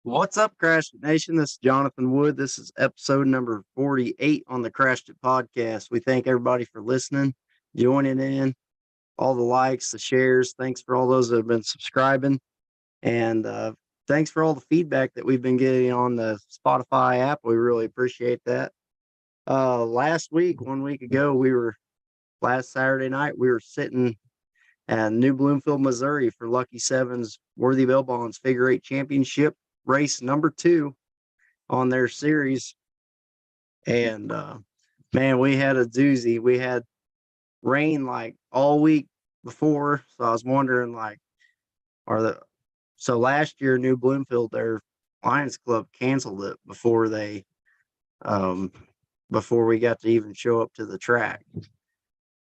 What's up, Crash It Nation? This is Jonathan Wood. This is episode number 48 on the Crash It podcast. We thank everybody for listening, joining in, all the likes, the shares. Thanks for all those that have been subscribing. And thanks for all the feedback that we've been getting on the Spotify app. We really appreciate that. Last week, 1 week ago, last Saturday night, we were sitting at New Bloomfield, Missouri for Lucky Seven's Worthy Bell Bonds Figure Eight Championship race number 2 on their series. And man, we had a doozy. We had rain like all week before. So I was wondering, like, so last year New Bloomfield, their Lions Club canceled it before we got to even show up to the track.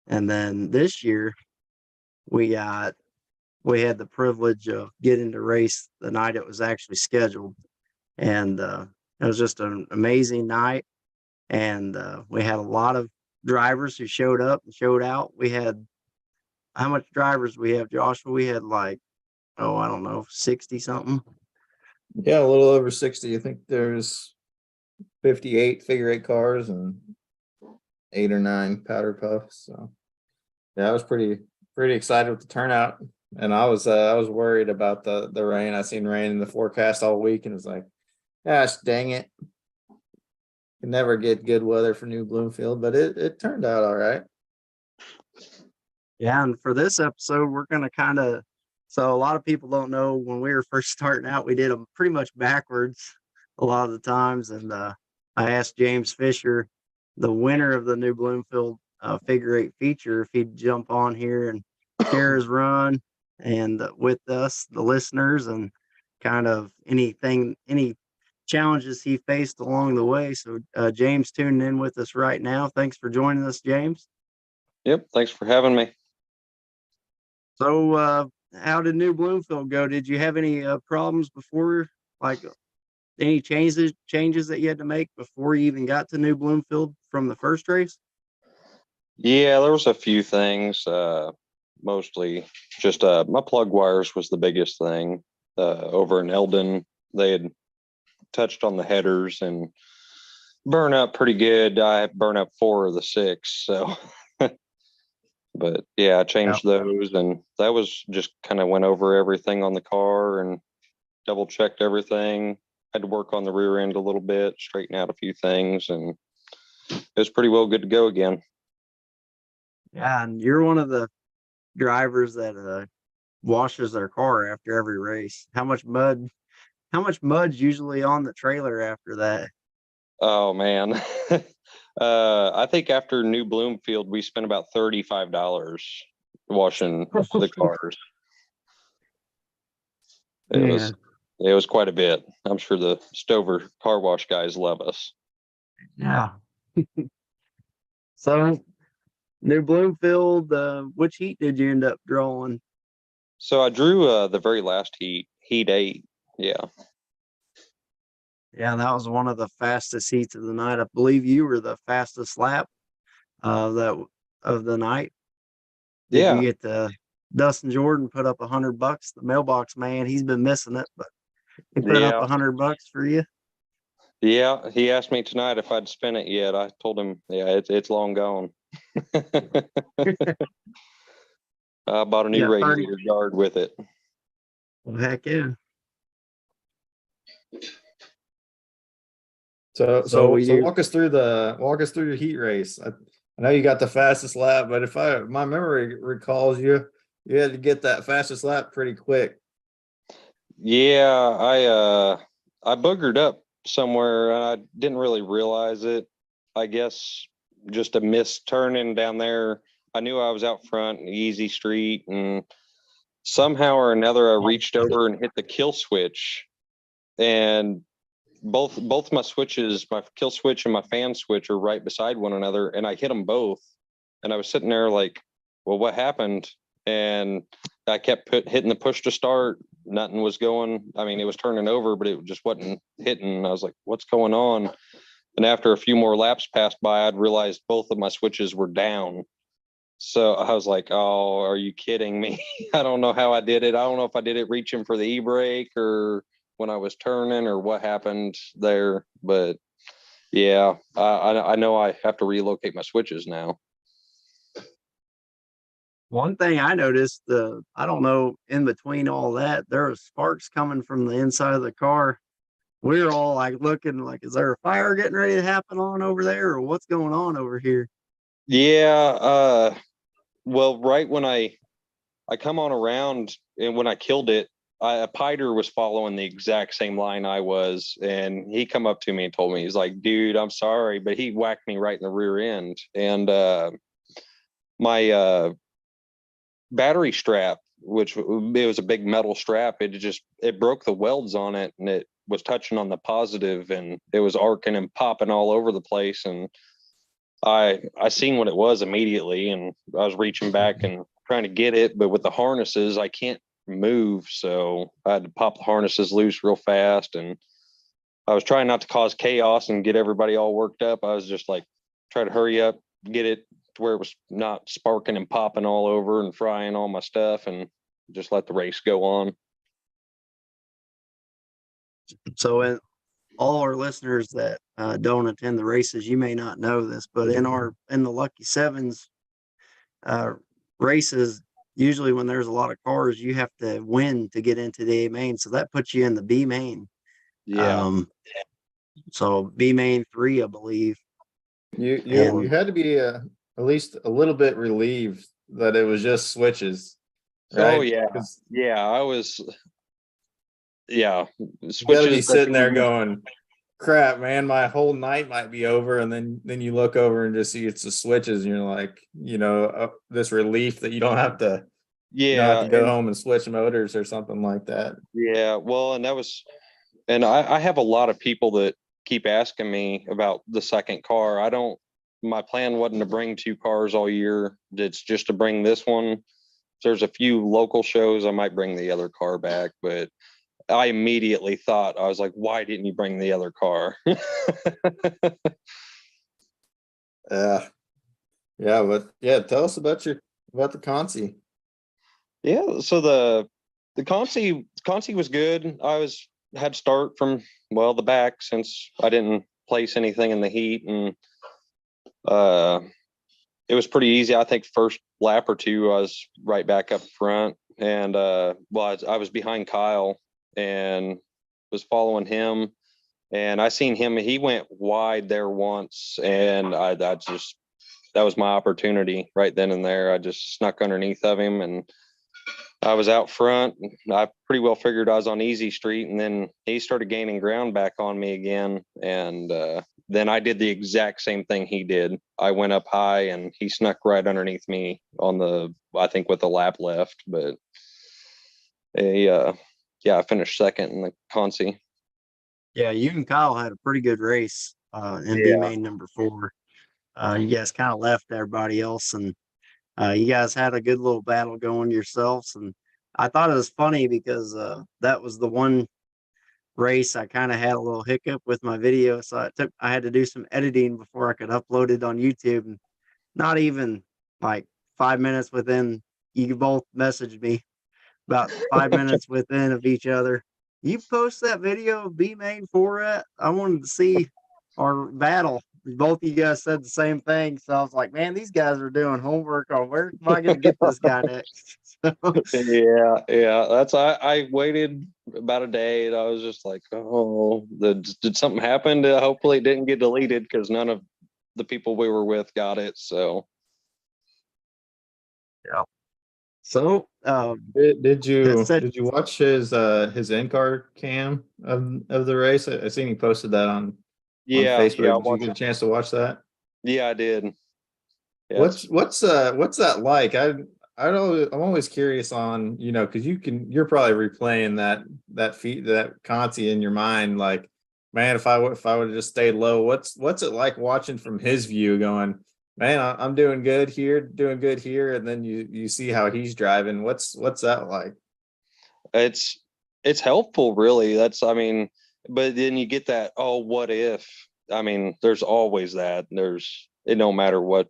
And then this year we had the privilege of getting to race the night it was actually scheduled. And it was just an amazing night. And we had a lot of drivers who showed up and showed out. We had, how much drivers we have, Joshua? We had like, I don't know, 60 something. Yeah, a little over 60. I think there's 58 figure eight cars and 8 or 9 powder puffs. So yeah, I was pretty excited with the turnout. And I was worried about the rain. I seen rain in the forecast all week and it was like, gosh dang it. Could never get good weather for New Bloomfield, but it turned out all right. Yeah, and for this episode, we're going to so a lot of people don't know, when we were first starting out, we did them pretty much backwards a lot of the times. And I asked James Fisher, the winner of the New Bloomfield figure eight feature, if he'd jump on here and share his run and with us, the listeners, and kind of any challenges he faced along the way. So James tuning in with us right now. Thanks for joining us, James. Yep, thanks for having me. So how did New Bloomfield go? Did you have any problems before, like any changes that you had to make before you even got to New Bloomfield from the first race? Yeah, there was a few things. Mostly just my plug wires was the biggest thing. Over in Eldon, they had touched on the headers and burn up pretty good. I burned up 4 of the 6. So, but yeah, I changed those, and that was just kind of went over everything on the car and double checked everything. Had to work on the rear end a little bit, straighten out a few things, and it was pretty well good to go again. Yeah, and you're one of the drivers that washes their car after every race. How much mud's usually on the trailer after that? Oh man. I think after New Bloomfield we spent about $35 washing the cars. It was quite a bit. I'm sure the Stover car wash guys love us. Yeah. So New Bloomfield, which heat did you end up drawing? So I drew the very last heat 8. Yeah. Yeah, that was one of the fastest heats of the night. I believe you were the fastest lap of the night. Did you get Dustin Jordan put up $100? The mailbox man, he's been missing it, but he put up $100 for you. Yeah, he asked me tonight if I'd spent it yet. I told him, yeah, it's long gone. I bought a new radiator guard with it. Well, heck yeah. So walk us through the heat race. I know you got the fastest lap, but if my memory recalls, you had to get that fastest lap pretty quick. Yeah, I boogered up somewhere and I didn't really realize it. I guess just a missed turning down there. I knew I was out front, easy street, and somehow or another I reached over and hit the kill switch, and both my switches, my kill switch and my fan switch, are right beside one another, and I hit them both. And I was sitting there like, well, what happened? And I kept hitting the push to start. Nothing was going. I mean, it was turning over, but it just wasn't hitting. I was like, what's going on? And after a few more laps passed by, I'd realized both of my switches were down. So I was like, oh, are you kidding me? I don't know how I did it. I don't know if I did it reaching for the e-brake or when I was turning or what happened there, but yeah, I know I have to relocate my switches now. One thing I noticed, I don't know, in between all that, there are sparks coming from the inside of the car. We were all like looking like, is there a fire getting ready to happen on over there, or what's going on over here? Yeah, well, right when I come on around and when I killed it, a Piter was following the exact same line I was, and he come up to me and told me, he's like, dude, I'm sorry, but he whacked me right in the rear end. And my battery strap, which it was a big metal strap, it broke the welds on it, and it was touching on the positive, and it was arcing and popping all over the place. And I seen what it was immediately, and I was reaching back and trying to get it, but with the harnesses, I can't move, so I had to pop the harnesses loose real fast. And I was trying not to cause chaos and get everybody all worked up. I was just like, try to hurry up, get it to where it was not sparking and popping all over and frying all my stuff, and just let the race go on. So, all our listeners that don't attend the races, you may not know this, but in the Lucky Sevens races, usually when there's a lot of cars, you have to win to get into the A main. So that puts you in the B main. Yeah. So B main 3, I believe. You had to be at least a little bit relieved that it was just switches, right? Oh yeah. Yeah, I was. Yeah, You gotta be switches. sitting there going, crap, man, my whole night might be over. And then you look over and just see it's the switches, and you're like, this relief that you don't have to Yeah, go home and switch motors or something like that. yeah. Well, and I have a lot of people that keep asking me about the second car. My plan wasn't to bring 2 cars all year. It's just to bring this one. If there's a few local shows, I might bring the other car back, but I immediately thought, I was like, why didn't you bring the other car? Yeah, but yeah, tell us about the Consi. Yeah, so the Consi was good. Had to start from the back, since I didn't place anything in the heat, and it was pretty easy. I think first lap or two I was right back up front, and I was behind Kyle and was following him, and I seen him. He went wide there once, and I just, that was my opportunity right then and there. I just snuck underneath of him, and I was out front. I pretty well figured I was on easy street, and then he started gaining ground back on me again. And then I did the exact same thing he did. I went up high, and he snuck right underneath me I think with the lap left. But I finished second in the Consi. Yeah, you and Kyle had a pretty good race in B main number 4. You guys kind of left everybody else, and you guys had a good little battle going yourselves. And I thought it was funny because that was the one race I kind of had a little hiccup with my video. So I had to do some editing before I could upload it on YouTube. And not even like 5 minutes within, you both messaged me about 5 minutes within of each other. You post that video of B main 4 at? I wanted to see our battle. Both of you guys said the same thing. So I was like, man, these guys are doing homework on where am I going to get this guy next? Yeah. I waited about a day, and I was just like, oh, did something happen? Hopefully it didn't get deleted, because none of the people we were with got it. So Yeah. So Did you watch his in-car cam of the race? I seen he posted that on Facebook. Yeah, Did you get a chance to watch that? yeah, I did. Yeah, What's that like? I'm always curious on, because you're probably replaying that Conti in your mind, like, man, if I would have just stayed low, what's it like watching from his view, going, man, I'm doing good here, and then you see how he's driving. What's that like? it's helpful, really. But then you get that, oh, what if? There's always that. It don't matter what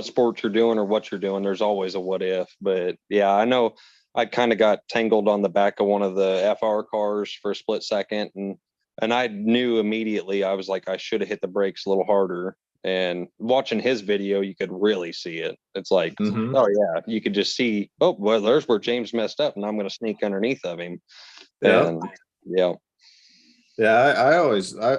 sport you're doing or what you're doing, there's always a what if. But yeah, I know I kind of got tangled on the back of one of the FR cars for a split second, and I knew immediately. I was like, I should have hit the brakes a little harder. And watching his video, you could really see it. It's like, Mhm. oh yeah, you could just see. Oh well, there's where James messed up, and I'm going to sneak underneath of him. Yeah. And yeah, Yeah,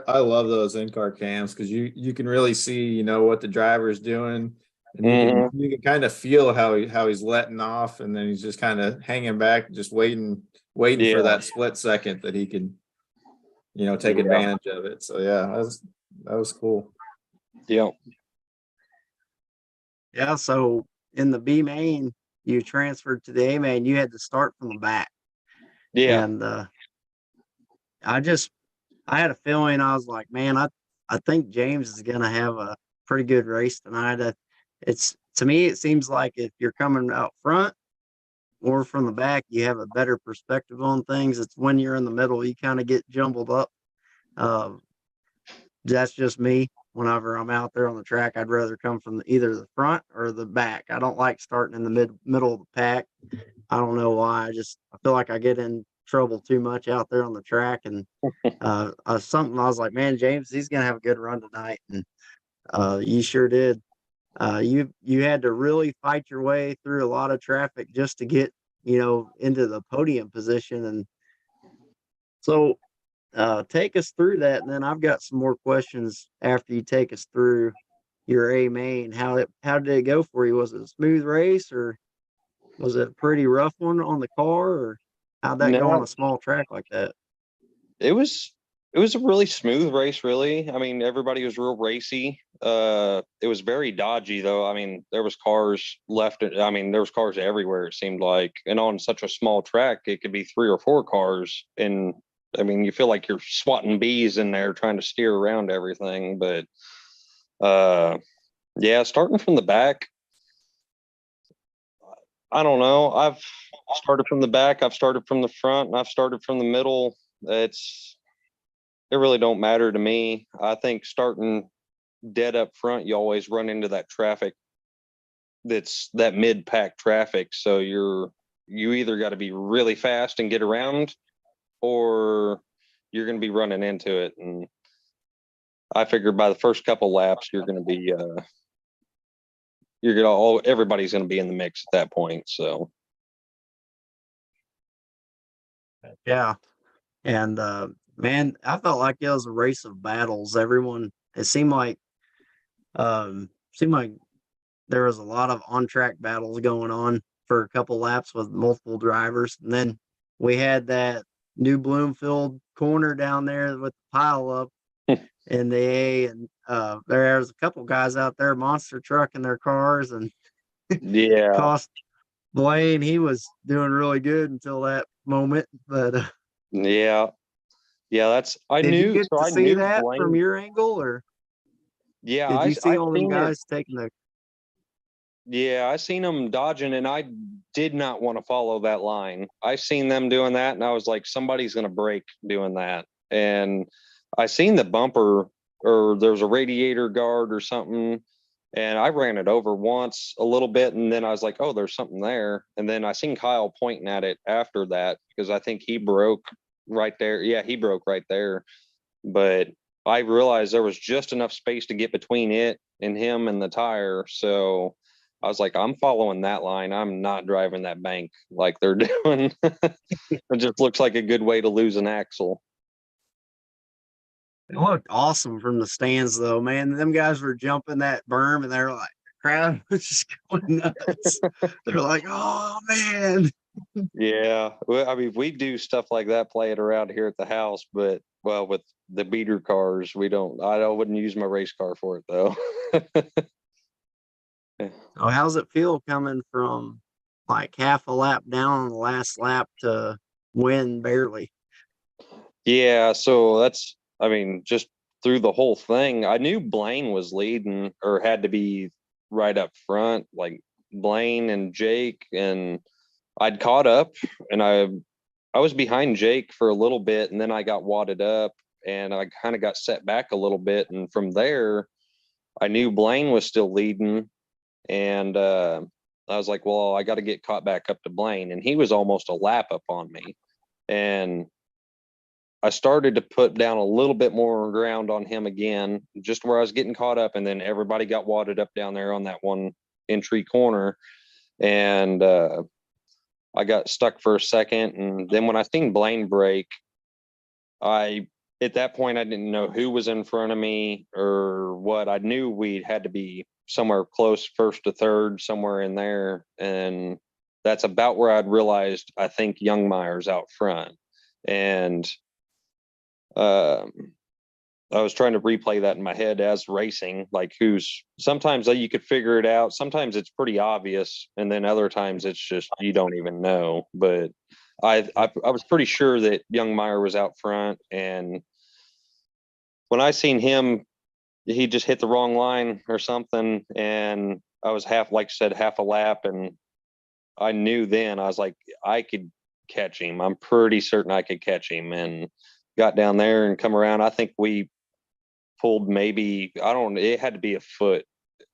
I love those in-car cams because you can really see, what the driver's doing, and you can kind of feel how he's letting off, and then he's just kind of hanging back, just waiting for yeah, that split second that he can, take yeah, advantage of it. So yeah, that was cool. yeah, Yeah. So in the B main, you transferred to the A main, you had to start from the back. yeah. And I just, I had a feeling. I was like, man, I think James is going to have a pretty good race tonight. It's to me, it seems like if you're coming out front or from the back, you have a better perspective on things. It's when you're in the middle, you kind of get jumbled up. Um, that's just me. Whenever I'm out there on the track, I'd rather come from either the front or the back. I don't like starting in the middle of the pack. I don't know why. I feel like I get in trouble too much out there on the track. And something I was like, man, James, he's gonna have a good run tonight, and you sure did. You had to really fight your way through a lot of traffic just to get into the podium position, and so take us through that, and then I've got some more questions after you take us through your A main. How did it go for you? Was it a smooth race, or was it a pretty rough one on the car, or how'd that go on No, a small track like that? it was it was a really smooth race, really. I mean, everybody was real racy. It was very dodgy though. I mean, there was cars left. I mean, there was cars everywhere, it seemed like. And on such a small track, it could be 3 or 4 cars. And I mean, you feel like you're swatting bees in there trying to steer around everything. But uh yeah, starting from the back, I don't know. I've started from the back, I've started from the front, and I've started from the middle. It's it really don't matter to me. I think starting dead up front, you always run into that traffic, that's that mid pack traffic. So you either got to be really fast and get around, or you're going to be running into it. And I figured by the first couple laps, you're gonna all everybody's going to be in the mix at that point. So Yeah. And man, I felt like it was a race of battles. Everyone, it seemed like there was a lot of on track battles going on for a couple laps with multiple drivers. And then we had that new Bloomfield corner down there with the pile up in the A, and there was a couple guys out there monster trucking their cars and yeah, cost Blaine. He was doing really good until that moment. But yeah, yeah. That's I did you knew. get So to I see knew that from Blaine. your angle, or Yeah, did you see I all them seen it. guys taking the? Yeah, I seen them dodging, and I did not want to follow that line. I seen them doing that, and I was like, somebody's going to break doing that. And I seen the bumper, or there was a radiator guard or something, and I ran it over once a little bit, and then I was like, oh, there's something there. And then I seen Kyle pointing at it after that, because I think he broke right there. Yeah, he broke right there. But I realized there was just enough space to get between it and him and the tire. So I was like, I'm following that line. I'm not driving that bank like they're doing. It just looks like a good way to lose an axle. It looked awesome from the stands, though, man. Them guys were jumping that berm, and they were like, the crowd was just going nuts. They're like, "Oh man!" Yeah. Well, I mean, we do stuff like that, play it around here at the house, but well, with the beater cars, I wouldn't use my race car for it though. Oh, how's it feel coming from like half a lap down on the last lap to win barely? Yeah, so I mean, just through the whole thing, I knew Blaine was leading or had to be right up front, like Blaine and Jake, and I'd caught up, and I was behind Jake for a little bit, and then I got wadded up, and I kind of got set back a little bit, and from there I knew Blaine was still leading, and I was like, well, I got to get caught back up to Blaine. And he was almost a lap up on me. And I started to put down a little bit more ground on him again, just where I was getting caught up. And then everybody got wadded up down there on that one entry corner. And I got stuck for a second. And then when I seen Blaine break, at that point, I didn't know who was in front of me or what. I knew we had to be somewhere close, first to third, somewhere in there. And that's about where I'd realized, I think Youngmeyer's out front. And I was trying to replay that in my head as racing, like sometimes you could figure it out. Sometimes it's pretty obvious. And then other times it's just, you don't even know. But I was pretty sure that Youngmeyer was out front. And when I seen him, he just hit the wrong line or something. And I was half a lap. And I knew then, I was like, I could catch him. I'm pretty certain I could catch him. And got down there and come around. I think we pulled maybe, it had to be a foot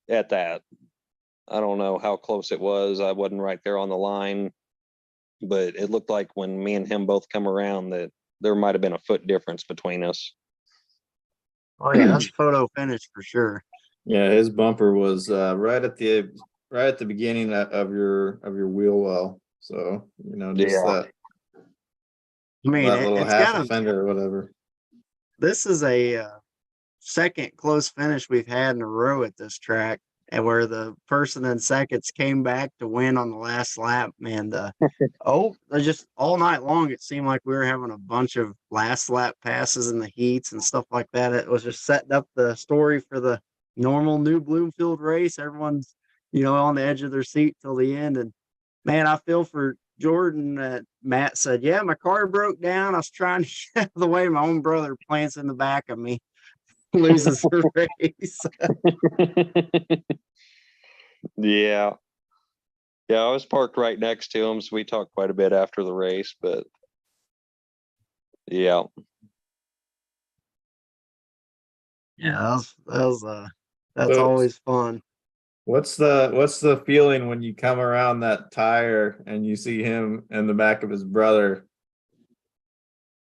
at that. I don't know how close it was. I wasn't right there on the line. But it looked like when me and him both come around that there might have been a foot difference between us. Oh yeah, that's photo finish for sure. Yeah, his bumper was right at the beginning of your wheel well. So just that. I mean, that little it's half kind a of, fender or whatever. this is a second close finish we've had in a row at this track, and where the person in seconds came back to win on the last lap. Man, just all night long, it seemed like we were having a bunch of last lap passes in the heats and stuff like that. It was just setting up the story for the normal new Bloomfield race. Everyone's, on the edge of their seat till the end. And man, I feel for Jordan. Matt said, yeah, my car broke down. I was trying to get out of the way. My own brother plants in the back of me, loses the race. Yeah. Yeah, I was parked right next to him, so we talked quite a bit after the race, but yeah. Yeah, that's always fun. What's the feeling when you come around that tire and you see him in the back of his brother?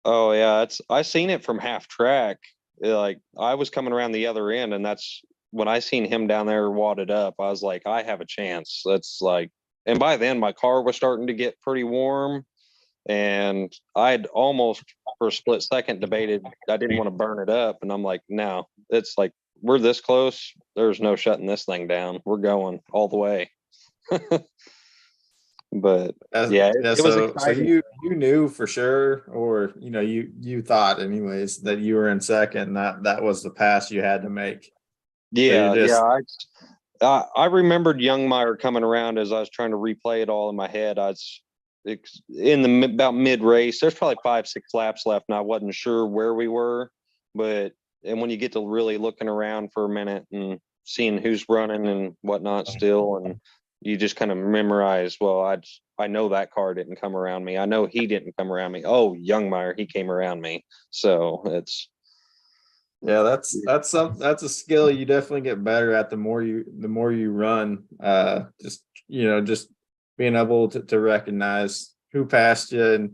Oh yeah, I seen it from half track. Like I was coming around the other end, and that's when I seen him down there wadded up. I was like, I have a chance. That's like, and by then my car was starting to get pretty warm, and I'd almost for a split second debated I didn't want to burn it up, and I'm like, no, it's like we're this close. There's no shutting this thing down. We're going all the way. But yeah, it was so exciting. you knew for sure, or you thought anyways that you were in second, that was the pass you had to make. Yeah, So I remembered Youngmeyer coming around as I was trying to replay it all in my head. I was about mid race. There's probably 5-6 laps left, and I wasn't sure where we were. And when you get to really looking around for a minute and seeing who's running and whatnot still, and you just kind of memorize, well, I know that car didn't come around me. I know he didn't come around me. Oh, Youngmeyer, he came around me. So it's. Yeah, that's a skill you definitely get better at the more you run. Just being able to recognize who passed you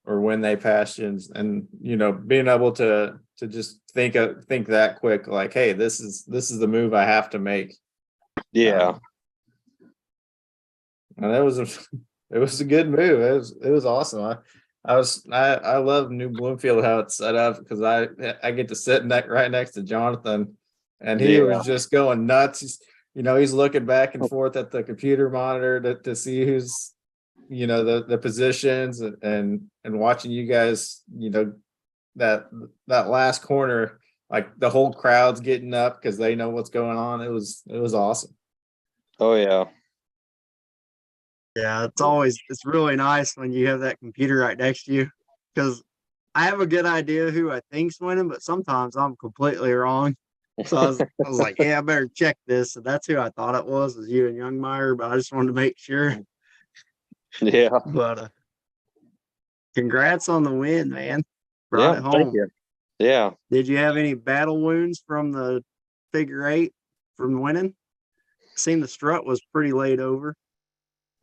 or when they passed you, and being able to just think that quick, like, hey, this is the move I have to make. Yeah. And it was a good move. It was awesome. I love New Bloomfield, how it's set up, because I get to sit right next to Jonathan, and he was just going nuts. He's looking back and forth at the computer monitor to see who's the positions, and watching you guys, that last corner, like the whole crowd's getting up because they know what's going on. It was awesome. Oh yeah. Yeah, it's really nice when you have that computer right next to you, because I have a good idea who I think's winning, but sometimes I'm completely wrong. So I was like, yeah, I better check this. So that's who I thought it was you and Youngmeyer, but I just wanted to make sure. Yeah. But congrats on the win, man. Brought it home. Thank you. Yeah. Did you have any battle wounds from the figure eight from winning? Seen the strut was pretty laid over.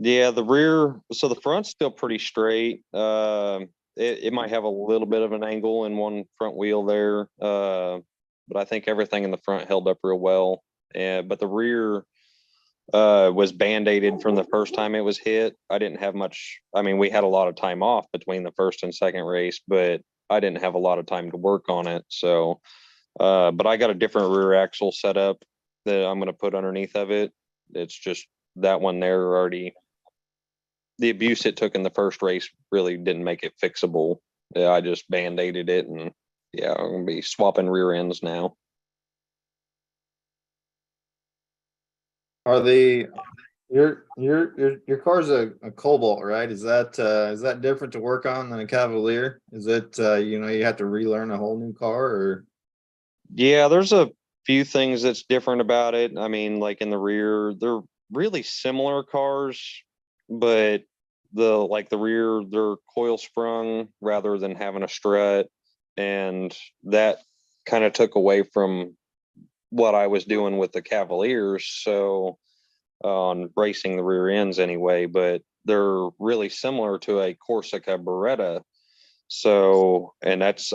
Yeah, the rear, so the front's still pretty straight. It might have a little bit of an angle in one front wheel there, but I think everything in the front held up real well. But the rear was band-aided from the first time it was hit. I didn't have much. I mean, we had a lot of time off between the first and second race, but I didn't have a lot of time to work on it. So, but I got a different rear axle set up that I'm going to put underneath of it. It's just that one there already. The abuse it took in the first race really didn't make it fixable. Yeah, I just band-aided it, and yeah, I'm gonna be swapping rear ends now. Are the your car's a Cobalt, right? Is that different to work on than a Cavalier? Is it you have to relearn a whole new car, or Yeah, there's a few things that's different about it. I mean, like in the rear, they're really similar cars, but the rear, they're coil sprung rather than having a strut, and that kind of took away from what I was doing with the Cavaliers. So on racing the rear ends anyway, but they're really similar to a Corsica Beretta. So, and it's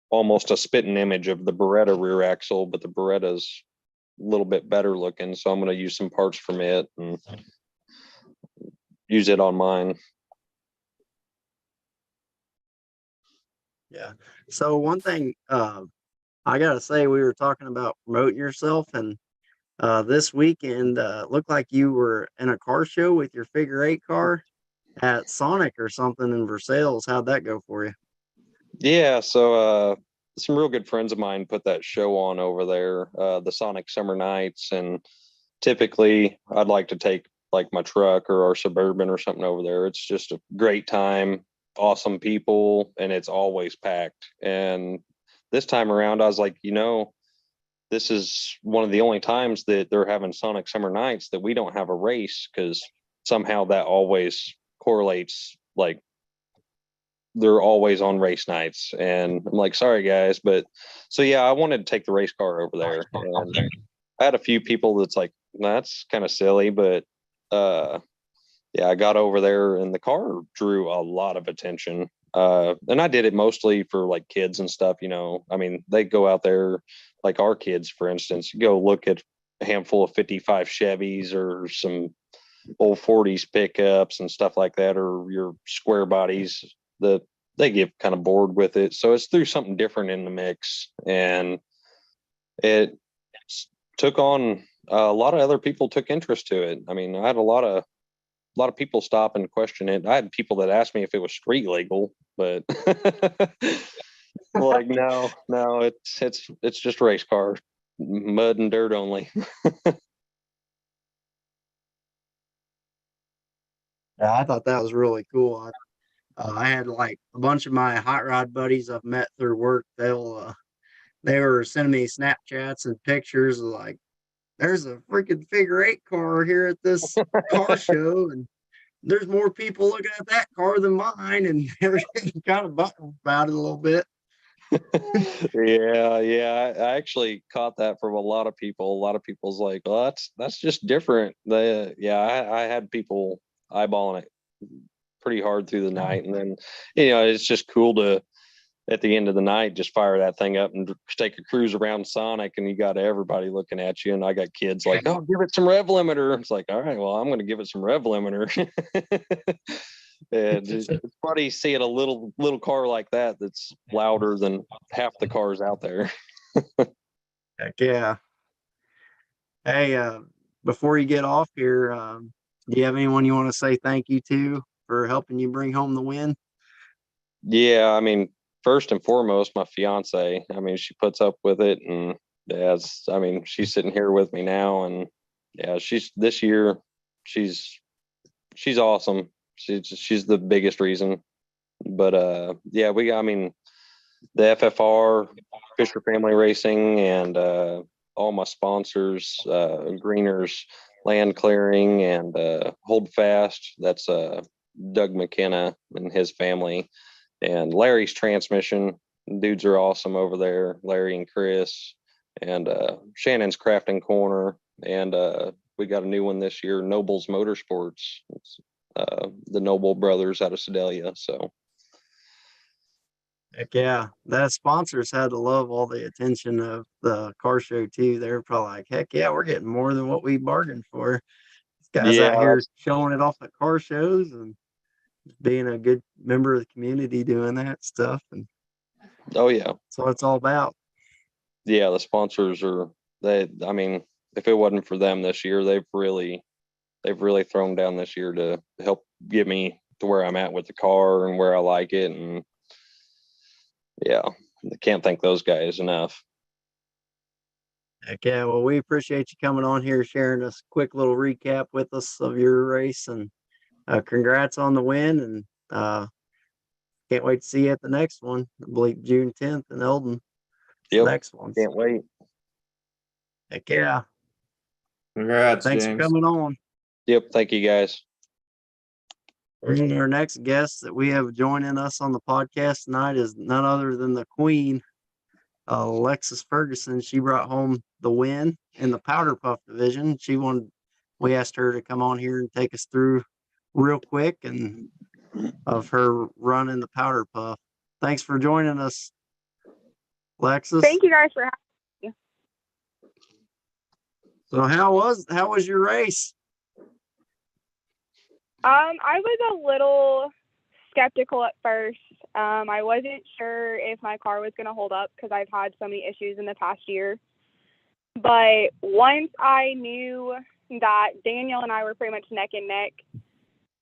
almost a spitting image of the Beretta rear axle, but the Beretta's a little bit better looking. So I'm going to use some parts from it and use it on mine. Yeah. So one thing I gotta say, we were talking about promoting yourself, and this weekend looked like you were in a car show with your figure eight car at Sonic or something in Versailles. How'd that go for you? Yeah. So, some real good friends of mine put that show on over there, the Sonic Summer Nights. And typically I'd like to take like my truck or our Suburban or something over there. It's just a great time, awesome people, and it's always packed. And this time around, I was like, this is one of the only times that they're having Sonic Summer Nights that we don't have a race, because somehow that always correlates. Like, they're always on race nights, and I'm like, sorry guys, but so yeah, I wanted to take the race car over there, and I had a few people that's like, that's kind of silly, but uh yeah, I got over there and the car drew a lot of attention. And I did it mostly for like kids and stuff. I mean, they go out there, like our kids, for instance, go look at a handful of 55 Chevys or some old 40s pickups and stuff like that, or your square bodies. That they get kind of bored with it. So it's threw something different in the mix, and it took on a lot of other people took interest to it. I mean, I had a lot of people stop and question it. I had people that asked me if it was street legal, but like, no, it's just race car, mud and dirt only. Yeah, I thought that was really cool. I had like a bunch of my hot rod buddies I've met through work. They were sending me Snapchats and pictures of like, there's a freaking figure eight car here at this car show, and there's more people looking at that car than mine, and they're getting kind of buttoned about it a little bit. Yeah. I actually caught that from a lot of people. A lot of people's like, well, that's just different. I had people eyeballing it pretty hard through the night, and then it's just cool to at the end of the night just fire that thing up and take a cruise around Sonic, and you got everybody looking at you. And I got kids like, oh, give it some rev limiter. It's like, all right, well, I'm going to give it some rev limiter. And it's funny seeing a little car like that that's louder than half the cars out there. Heck yeah. Hey, before you get off here, do you have anyone you want to say thank you to for helping you bring home the win? Yeah, I mean, first and foremost, my fiance. I mean, she puts up with it, and I mean, she's sitting here with me now, and yeah, she's this year, she's she's awesome. She's the biggest reason. But yeah, I mean, the FFR, Fisher Family Racing, and all my sponsors, Greeners Land Clearing, and Hold Fast. That's Doug McKenna and his family, and Larry's Transmission. Dudes are awesome over there. Larry and Chris, and Shannon's Crafting Corner, and we got a new one this year, Noble's Motorsports. It's the Noble brothers out of Sedalia. So Heck yeah, that sponsors had to love all the attention of the car show too. They were probably like, heck yeah, we're getting more than what we bargained for. This guy's yeah, out here showing it off at car shows and being a good member of the community doing that stuff. And oh yeah, that's what it's all about. yeah. The sponsors are they. I mean, if it wasn't for them this year, they've really thrown down this year to help get me to where I'm at with the car and where I like it. And yeah, I can't thank those guys enough. Heck yeah, well, we appreciate you coming on here, sharing this quick little recap with us of your race, and congrats on the win. And can't wait to see you at the next one. I believe June 10th in Eldon. The Yep, next one. can't wait. Heck yeah. Congrats, Thanks James. for coming on. Yep, thank you guys. And our next guest that we have joining us on the podcast tonight is none other than the Queen, Alexis Ferguson. She brought home the win in the Powder Puff division. We asked her to come on here and take us through real quick and of her run in the Powder Puff. Thanks for joining us, Alexis. Thank you guys for having me. So how was your race? I was a little skeptical at first. I wasn't sure if my car was going to hold up because I've had so many issues in the past year. But once I knew that Danielle and I were pretty much neck and neck,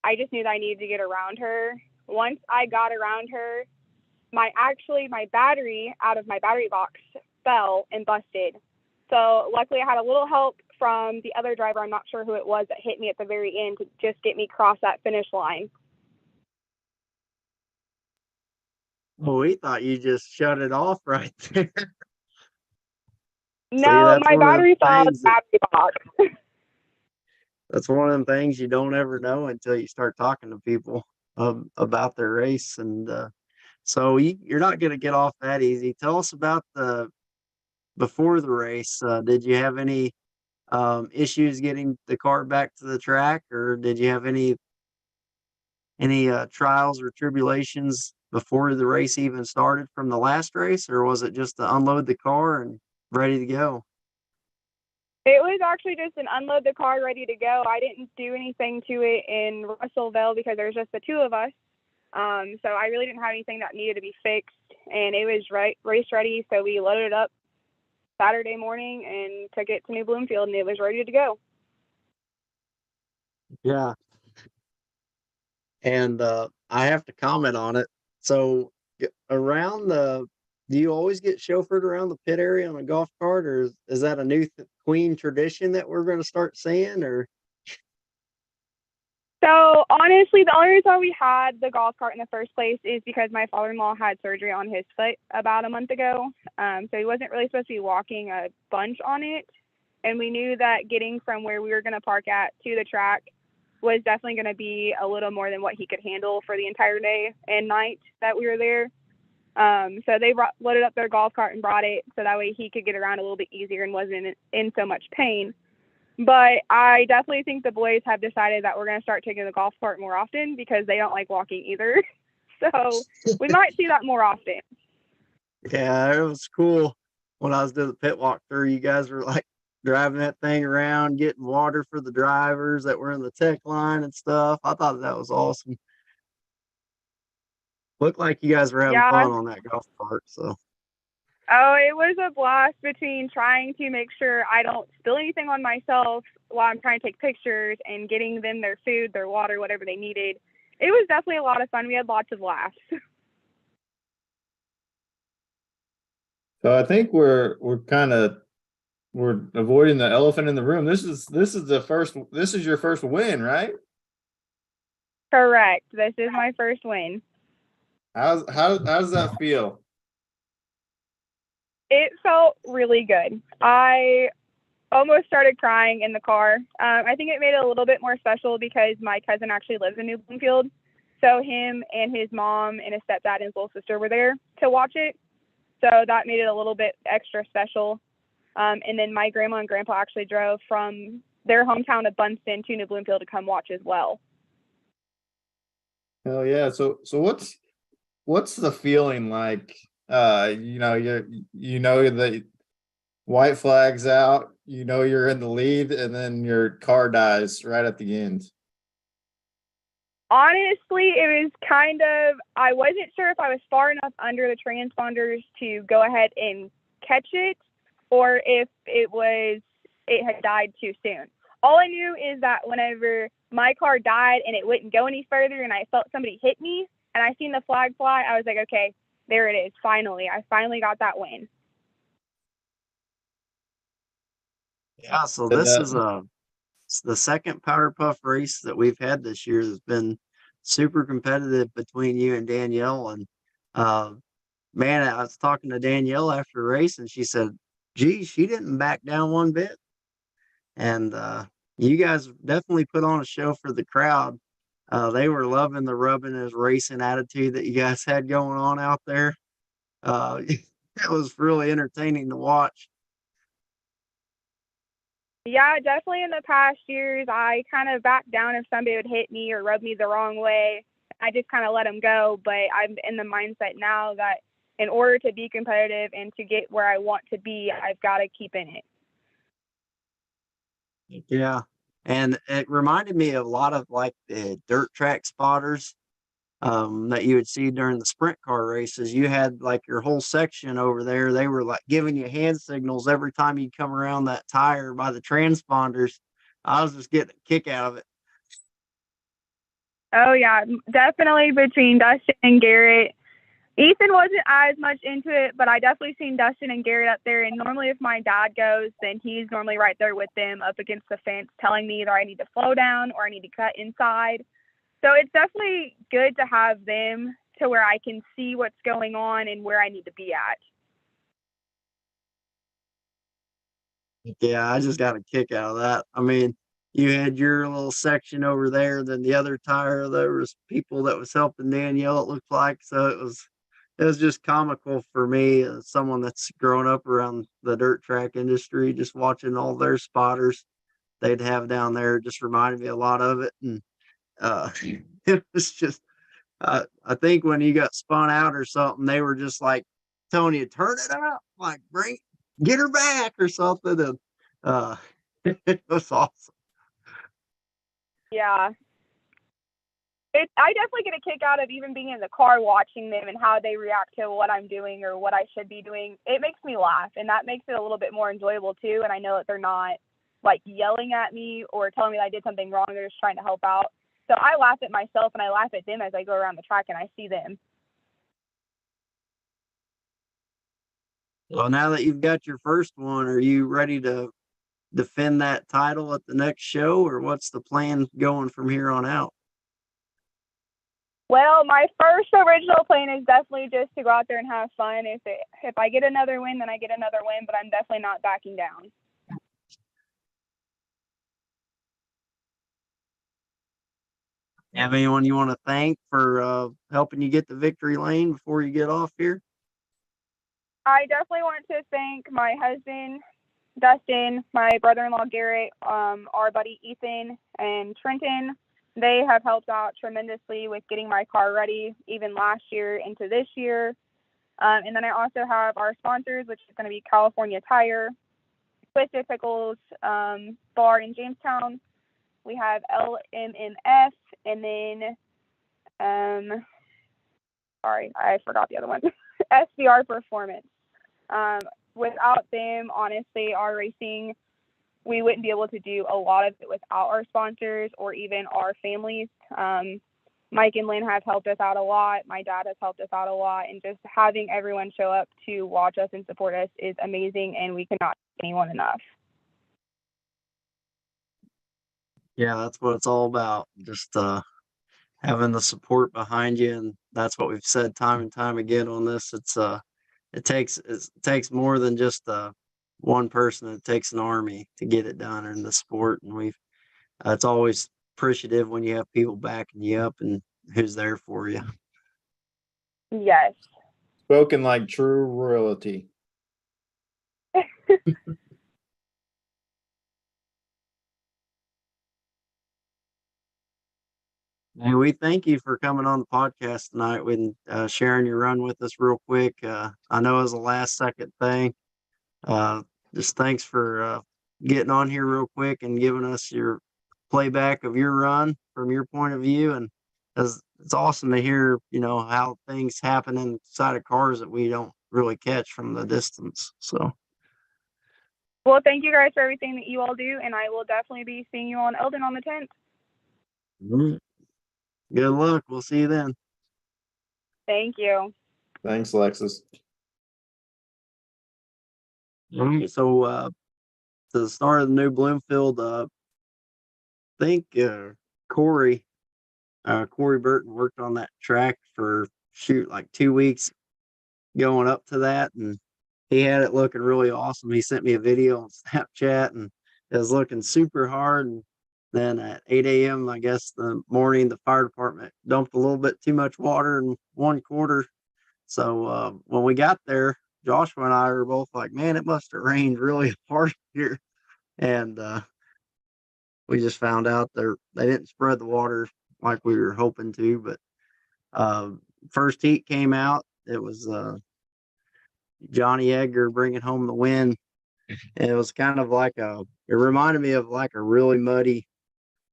I just knew that I needed to get around her. Once I got around her, my battery out of my battery box fell and busted. So luckily I had a little help from the other driver. I'm not sure who it was that hit me at the very end to just get me across that finish line. Well, we thought you just shut it off right there. No, that's my one of the battery fell in the things that- battery box. That's one of them things you don't ever know until you start talking to people about their race. And so you're not going to get off that easy. Tell us about before the race. Did you have any issues getting the car back to the track, or did you have any trials or tribulations before the race even started from the last race, or was it just to unload the car and ready to go? It was actually just an unload the car, ready to go. I didn't do anything to it in Russellville because there was just the two of us. So I really didn't have anything that needed to be fixed, and it was race ready. So we loaded it up Saturday morning and took it to New Bloomfield, and it was ready to go. Yeah. And I have to comment on it. So do you always get chauffeured around the pit area on a golf cart, or is that a new Queen tradition that we're going to start seeing? Or So honestly, the only reason we had the golf cart in the first place is because my father-in-law had surgery on his foot about a month ago. So he wasn't really supposed to be walking a bunch on it. And we knew that getting from where we were going to park at to the track was definitely going to be a little more than what he could handle for the entire day and night that we were there. So they loaded up their golf cart and brought it so that way he could get around a little bit easier and wasn't in so much pain. But I definitely think the boys have decided that we're going to start taking the golf cart more often because they don't like walking either. So we might see that more often. yeah, it was cool when I was doing the pit walk through. You guys were like driving that thing around, getting water for the drivers that were in the tech line and stuff. I thought that was awesome. Looked like you guys were having fun on that golf cart. So. Oh, it was a blast between trying to make sure I don't spill anything on myself while I'm trying to take pictures and getting them their food, their water, whatever they needed. It was definitely a lot of fun. We had lots of laughs. So I think we're avoiding the elephant in the room. This is your first win, right? Correct. This is my first win. How does that feel? It felt really good. I almost started crying in the car. I think it made it a little bit more special because my cousin actually lives in New Bloomfield. So him and his mom and his stepdad and his little sister were there to watch it. So that made it a little bit extra special. And then my grandma and grandpa actually drove from their hometown of Bunston to New Bloomfield to come watch as well. Hell yeah. So what's the feeling like? The white flag's out, you're in the lead, and then your car dies right at the end. Honestly, it was I wasn't sure if I was far enough under the transponders to go ahead and catch it, or if it had died too soon. All I knew is that whenever my car died and it wouldn't go any further and I felt somebody hit me and I seen the flag fly, I was like, okay, there it is. Finally, I finally got that win. Yeah, so But, this is it's the second Powder Puff race that we've had this year that's been super competitive between you and Danielle. And man, I was talking to Danielle after the race, and she said, "Gee, she didn't back down one bit." And you guys definitely put on a show for the crowd. They were loving the rubbing his racing attitude that you guys had going on out there. It was really entertaining to watch. Yeah, definitely in the past years, I kind of backed down if somebody would hit me or rub me the wrong way. I just kind of let them go. But I'm in the mindset now that in order to be competitive and to get where I want to be, I've got to keep in it. Yeah. And it reminded me of a lot of like the dirt track spotters that you would see during the sprint car races. You had like your whole section over there. They were like giving you hand signals every time you'd come around that tire by the transponders. I was just getting a kick out of it. Oh, yeah, definitely between Dustin and Garrett. Ethan wasn't as much into it, but I definitely seen Dustin and Garrett up there. And normally if my dad goes, then he's normally right there with them up against the fence telling me either I need to slow down or I need to cut inside. So it's definitely good to have them to where I can see what's going on and where I need to be at. Yeah, I just got a kick out of that. I mean, you had your little section over there, then the other tire, there was people that was helping Danielle, it looked like. So it was just comical for me as someone that's grown up around the dirt track industry, just watching all their spotters they'd have down there. Just reminded me a lot of it. And it was just I think when you got spun out or something, they were just like telling you, turn it up, like get her back or something. And uh it was awesome. Yeah. I definitely get a kick out of even being in the car watching them and how they react to what I'm doing or what I should be doing. It makes me laugh, and that makes it a little bit more enjoyable too. And I know that they're not like yelling at me or telling me that I did something wrong. They're just trying to help out. So I laugh at myself and I laugh at them as I go around the track and I see them. Well, now that you've got your first one, are you ready to defend that title at the next show, or what's the plan going from here on out? Well, my first original plan is definitely just to go out there and have fun. If I get another win, then I get another win, but I'm definitely not backing down. Have anyone you want to thank for helping you get the victory lane before you get off here? I definitely want to thank my husband, Dustin, my brother-in-law, Garrett, our buddy, Ethan, and Trenton. They have helped out tremendously with getting my car ready, even last year into this year. And then I also have our sponsors, which is going to be California Tire, Twisted Pickles, Bar in Jamestown. We have LMMF, and then, sorry, I forgot the other one, SBR Performance. Without them, honestly, our racing, we wouldn't be able to do a lot of it without our sponsors or even our families. Mike and Lynn have helped us out a lot. My dad has helped us out a lot. And just having everyone show up to watch us and support us is amazing, and we cannot thank anyone enough. Yeah, that's what it's all about. Just having the support behind you, and that's what we've said time and time again on this. It takes more than just one person. It takes an army to get it done in the sport, and it's always appreciative when you have people backing you up and who's there for you. Yes. Spoken like true royalty. And we thank you for coming on the podcast tonight and sharing your run with us real quick. I know it was a last second thing. Uh, just thanks for getting on here real quick and giving us your playback of your run from your point of view. And it's awesome to hear, how things happen inside of cars that we don't really catch from the distance. So, Well, thank you guys for everything that you all do, and I will definitely be seeing you on Eldon on the 10th. good luck. We'll see you then. Thank you. Thanks, Alexis. So, to the start of the new Bloomfield, I think Corey Burton worked on that track for like 2 weeks going up to that, and he had it looking really awesome. He sent me a video on Snapchat, and it was looking super hard. And then at 8 a.m., I guess the morning, the fire department dumped a little bit too much water in one quarter. So when we got there, Joshua and I were both like, "Man, it must have rained really hard here." And we just found out they didn't spread the water like we were hoping to. But first heat came out. It was Johnny Edgar bringing home the win. And it was kind of it reminded me of like a really muddy,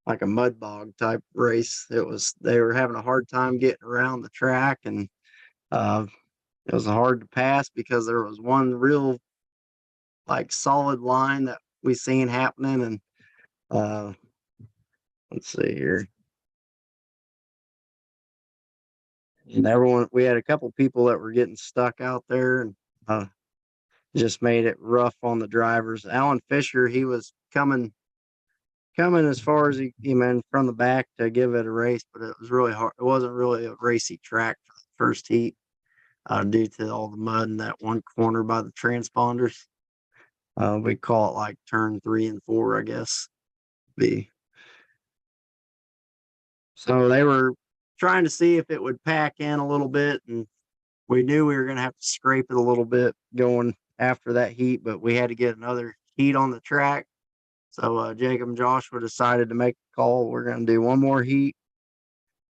like a mud bog type race. They were having a hard time getting around the track, and it was hard to pass because there was one real like solid line that we seen happening. And let's see here. And we had a couple people that were getting stuck out there, and just made it rough on the drivers. Alan Fisher, he was coming as far as he man from the back to give it a race, but it was really hard. It wasn't really a racy track for the first heat due to all the mud in that one corner by the transponders. We call it like turn 3 and 4, I guess. So they were trying to see if it would pack in a little bit, and we knew we were going to have to scrape it a little bit going after that heat, but we had to get another heat on the track. So Jacob and Joshua decided to make a call. We're going to do one more heat.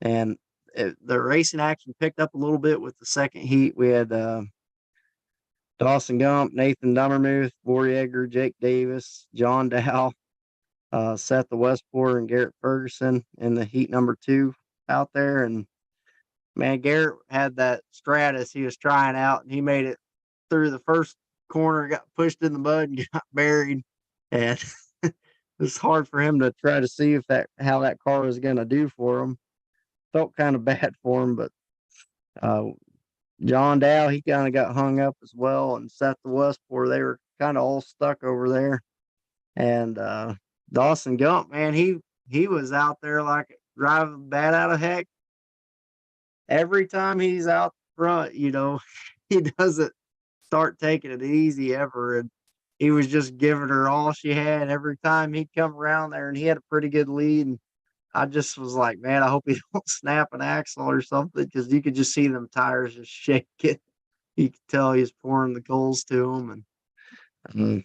And the racing action picked up a little bit with the second heat. We had Dawson Gump, Nathan Dummermuth, Bory Edgar, Jake Davis, John Dow, Seth Westport, and Garrett Ferguson in the heat number 2 out there. And man, Garrett had that Stratus he was trying out, and he made it through the first corner, got pushed in the mud, and got buried. And it was hard for him to try to see how that car was going to do for him. Felt kind of bad for him, but John Dow, he kind of got hung up as well, and Seth Westport, they were kind of all stuck over there. And Dawson Gump, man, he was out there like driving bad out of heck. Every time he's out front, he doesn't start taking it easy ever. And he was just giving her all she had every time he'd come around there, and he had a pretty good lead. And I just was like, man, I hope he don't snap an axle or something, because you could just see them tires just shaking. You could tell he was pouring the coals to them. And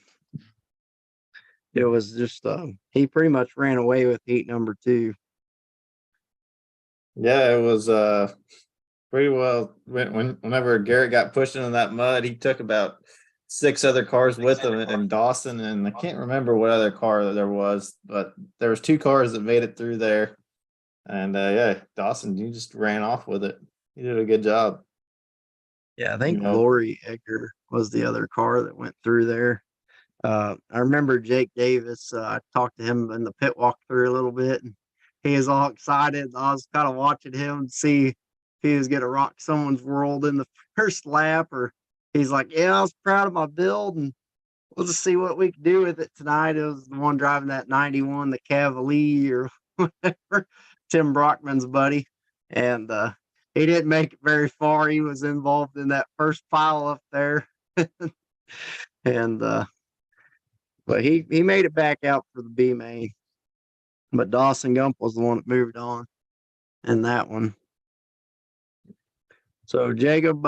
it was just, he pretty much ran away with heat number 2. Yeah, it was pretty well. Whenever Garrett got pushed into that mud, he took about 6 other cars with him, and Dawson, and I can't remember what other car there was, but there was 2 cars that made it through there. And yeah, Dawson, you just ran off with it. You did a good job. Yeah, I think Lori Edgar was the other car that went through there. I remember Jake Davis. I talked to him in the pit walkthrough a little bit, and he was all excited. I was kind of watching him see if he was going to rock someone's world in the first lap, or he's like, yeah, I was proud of my build, and we'll just see what we can do with it tonight. It was the one driving that 91, the Cavalier or whatever, Tim Brockman's buddy. And he didn't make it very far. He was involved in that first pile up there. And but he made it back out for the B main. But Dawson Gump was the one that moved on in that one. So Jacob,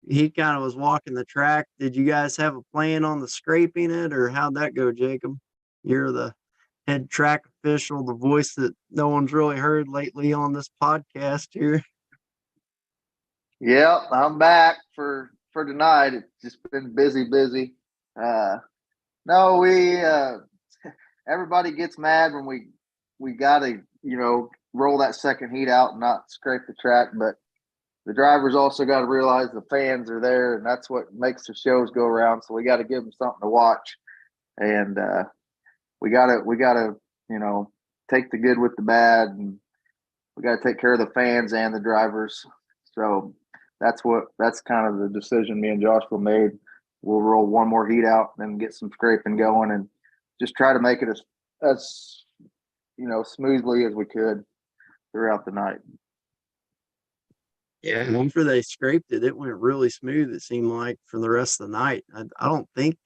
he kind of was walking the track. Did you guys have a plan on the scraping it, or how'd that go, Jacob? You're the head track official, the voice that no one's really heard lately on this podcast here. Yep, I'm back for tonight. It's just been busy. No, we everybody gets mad when we gotta, roll that second heat out and not scrape the track, but the drivers also got to realize the fans are there, and that's what makes the shows go around. So we got to give them something to watch, and we gotta take the good with the bad, and we got to take care of the fans and the drivers. So that's kind of the decision me and Joshua made. We'll roll one more heat out and get some scraping going, and just try to make it as smoothly as we could throughout the night. Yeah, after they scraped it, it went really smooth. It seemed like for the rest of the night. I don't think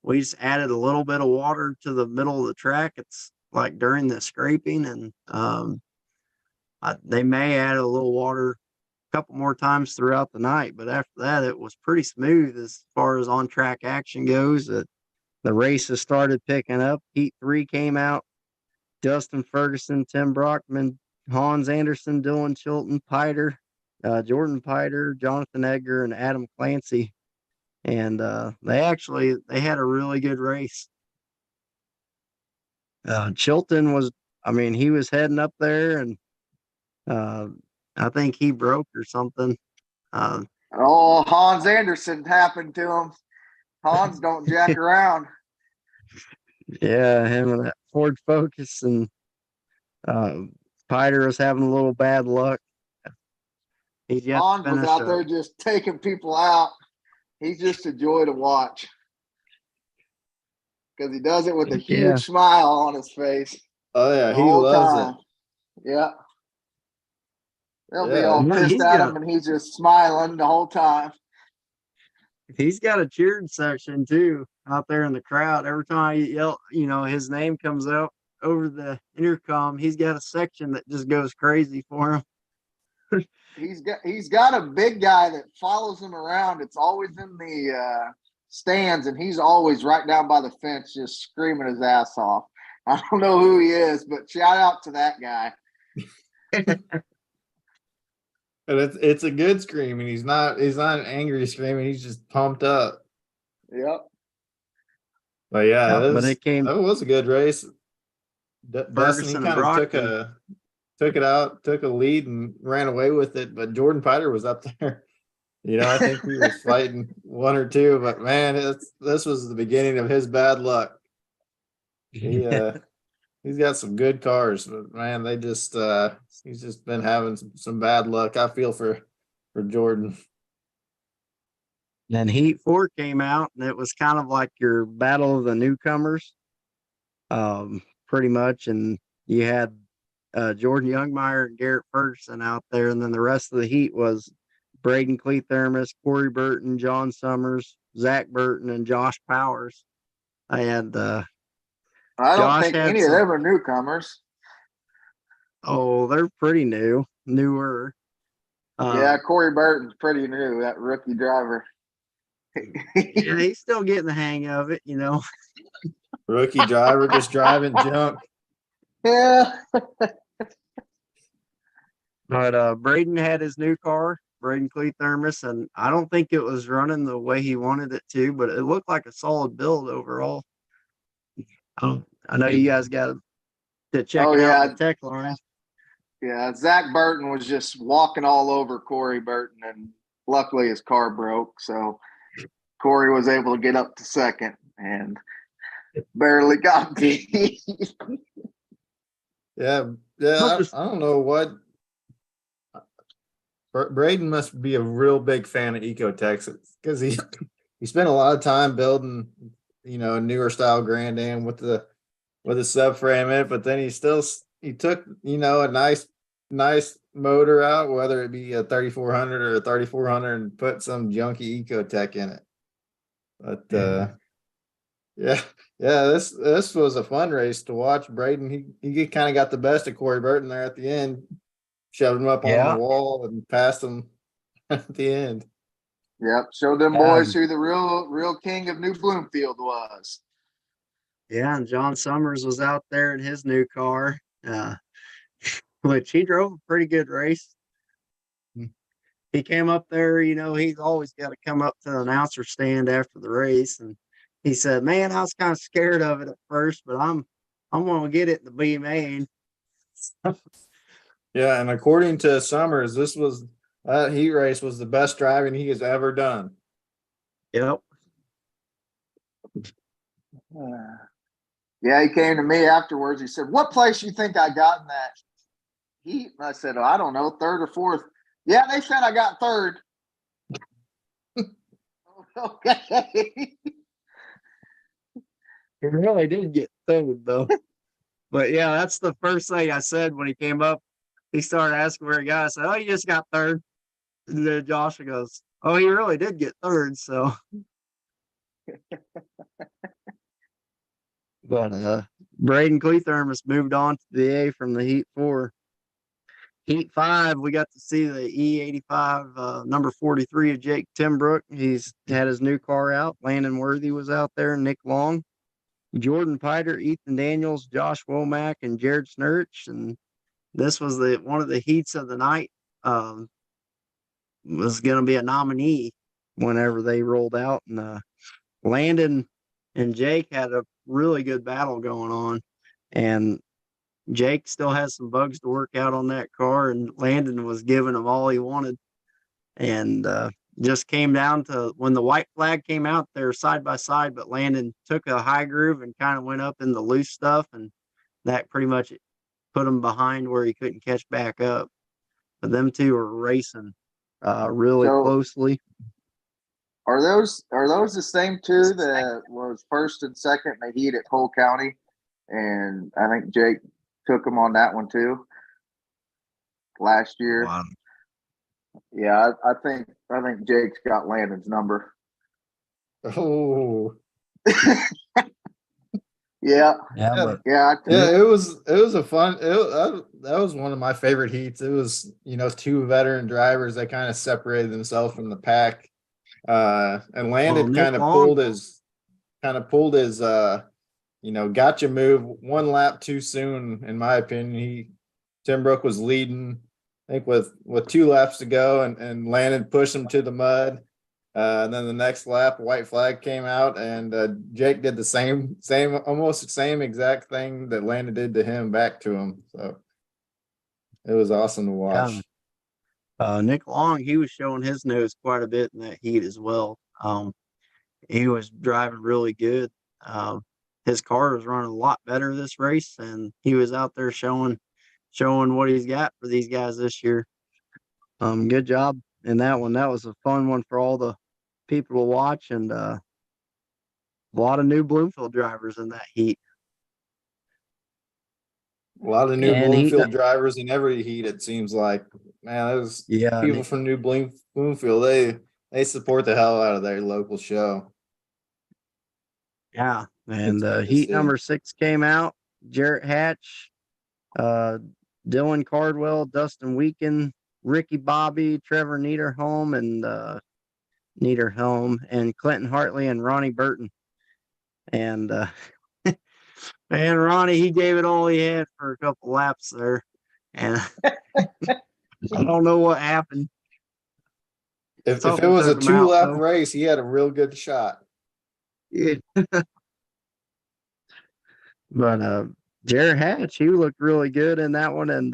we just added a little bit of water to the middle of the track. It's like during the scraping, and they may add a little water a couple more times throughout the night. But after that, it was pretty smooth as far as on track action goes. The races started picking up. Heat 3 came out. Justin Ferguson, Tim Brockman, Hans Anderson, Dylan Chilton, Piter, Jordan Piter, Jonathan Edgar, and Adam Clancy. And they had a really good race. Chilton he was heading up there, and I think he broke or something. Hans Anderson happened to him. Hans don't jack around. Yeah, him and that Ford Focus, and Piter was having a little bad luck. Hans was out there just taking people out. He's just a joy to watch because he does it with a huge smile on his face. Oh yeah, he loves it. Yeah. They'll be all pissed at him, and he's just smiling the whole time. He's got a cheering section too out there in the crowd. Every time he yell, his name comes out over the intercom, he's got a section that just goes crazy for him. He's got a big guy that follows him around. It's always in the stands, and he's always right down by the fence, just screaming his ass off. I don't know who he is, but shout out to that guy. And it's a good scream, and he's not an angry scream, and he's just pumped up. Yep. But yeah, that was a good race. Ferguson kind of took a lead and ran away with it, but Jordan Piter was up there. I think he was fighting one or two, but man, this was the beginning of his bad luck. He's got some good cars, but man, he's just been having some bad luck. I feel for Jordan. Then Heat 4 came out, and it was kind of like your battle of the newcomers, pretty much. And you had Jordan Youngmeyer and Garrett Ferguson out there, and then the rest of the heat was Braden Cleathermos, Corey Burton, John Summers, Zach Burton, and Josh Powers. I don't think any of them are newcomers. Oh, they're pretty newer. Yeah, Corey Burton's pretty new, that rookie driver. Yeah, he's still getting the hang of it, Rookie driver just driving junk. Yeah. But Braden had his new car, Braden Cleathermos, and I don't think it was running the way he wanted it to, but it looked like a solid build overall. I know you guys got to check it out on the tech line. Yeah, Zach Burton was just walking all over Corey Burton, and luckily his car broke, so Corey was able to get up to second and barely got beat. Yeah, I don't know what. Braden must be a real big fan of Ecotech because he spent a lot of time building, a newer style Grand Am with a subframe in it, but then he took a nice motor out, whether it be a 3400 or a 3400, and put some junky Ecotech in it. But this was a fun race to watch. Braden, he kind of got the best of Corey Burton there at the end, shoved him up on the wall and passed him at the end. Yep, showed them boys who the real king of New Bloomfield was. Yeah, and John Summers was out there in his new car, which he drove a pretty good race. He came up there, he's always got to come up to the announcer stand after the race, and he said, "Man, I was kind of scared of it at first, but I'm gonna get it in the B main." Yeah, and according to Summers, that heat race was the best driving he has ever done. Yep. Yeah, he came to me afterwards. He said, "What place you think I got in that heat?" And I said, "Oh, I don't know, third or fourth." Yeah, they said I got third. Okay. He really did get third though. But yeah, that's the first thing I said when he came up. He started asking where he got. I said, "Oh, he just got third." And then Joshua goes, "Oh, he really did get third." So, but Braden Cleathermos moved on to the A from the Heat 4. Heat 5, we got to see the E85 number 43 of Jake Timbrook. He's had his new car out. Landon Worthy was out there, Nick Long, Jordan Piter, Ethan Daniels, Josh Womack, and Jared Snurch. And this was one of the heats of the night. Was going to be a nominee whenever they rolled out. And Landon and Jake had a really good battle going on. And Jake still has some bugs to work out on that car, and Landon was giving him all he wanted. And just came down to when the white flag came out, they're side by side, but Landon took a high groove and kind of went up in the loose stuff, and that pretty much put him behind where he couldn't catch back up. But them two were racing really So closely. are those the same two that was first and second in the heat at Cole County? And I think Jake took him on that one too last year. Wow. Yeah, I think Jake's got Landon's number. Oh, Yeah, But yeah. yeah, it was a fun. That was one of my favorite heats. It was two veteran drivers that kind of separated themselves from the pack. And Landon Nick kind of Long, pulled his gotcha move one lap too soon, in my opinion. Tim Brook was leading, I think, with 2 laps to go, and Landon pushed him to the mud. And then the next lap, white flag came out, and Jake did the almost the same exact thing that Landon did to him back to him. So it was awesome to watch. Nick Long, he was showing his nose quite a bit in that heat as well. He was driving really good. His car was running a lot better this race, and he was out there showing what he's got for these guys this year. Good job in that one. That was a fun one for all the people to watch, and a lot of new Bloomfield drivers in that heat. A lot of new And Bloomfield drivers in every heat, it seems like. Man, those people from New Bloomfield, they support the hell out of their local show. Yeah, and It's good to heat see. number 6 came out. Jarrett Hatch, Dylan Cardwell, Dustin Weeken, Ricky Bobby, Trevor Niederholm, and Clinton Hartley and Ronnie Burton. And man, Ronnie, he gave it all he had for a couple laps there, and I don't know what happened. If it was a 2-lap race, he had a real good shot. Yeah. But Jared Hatch, he looked really good in that one, and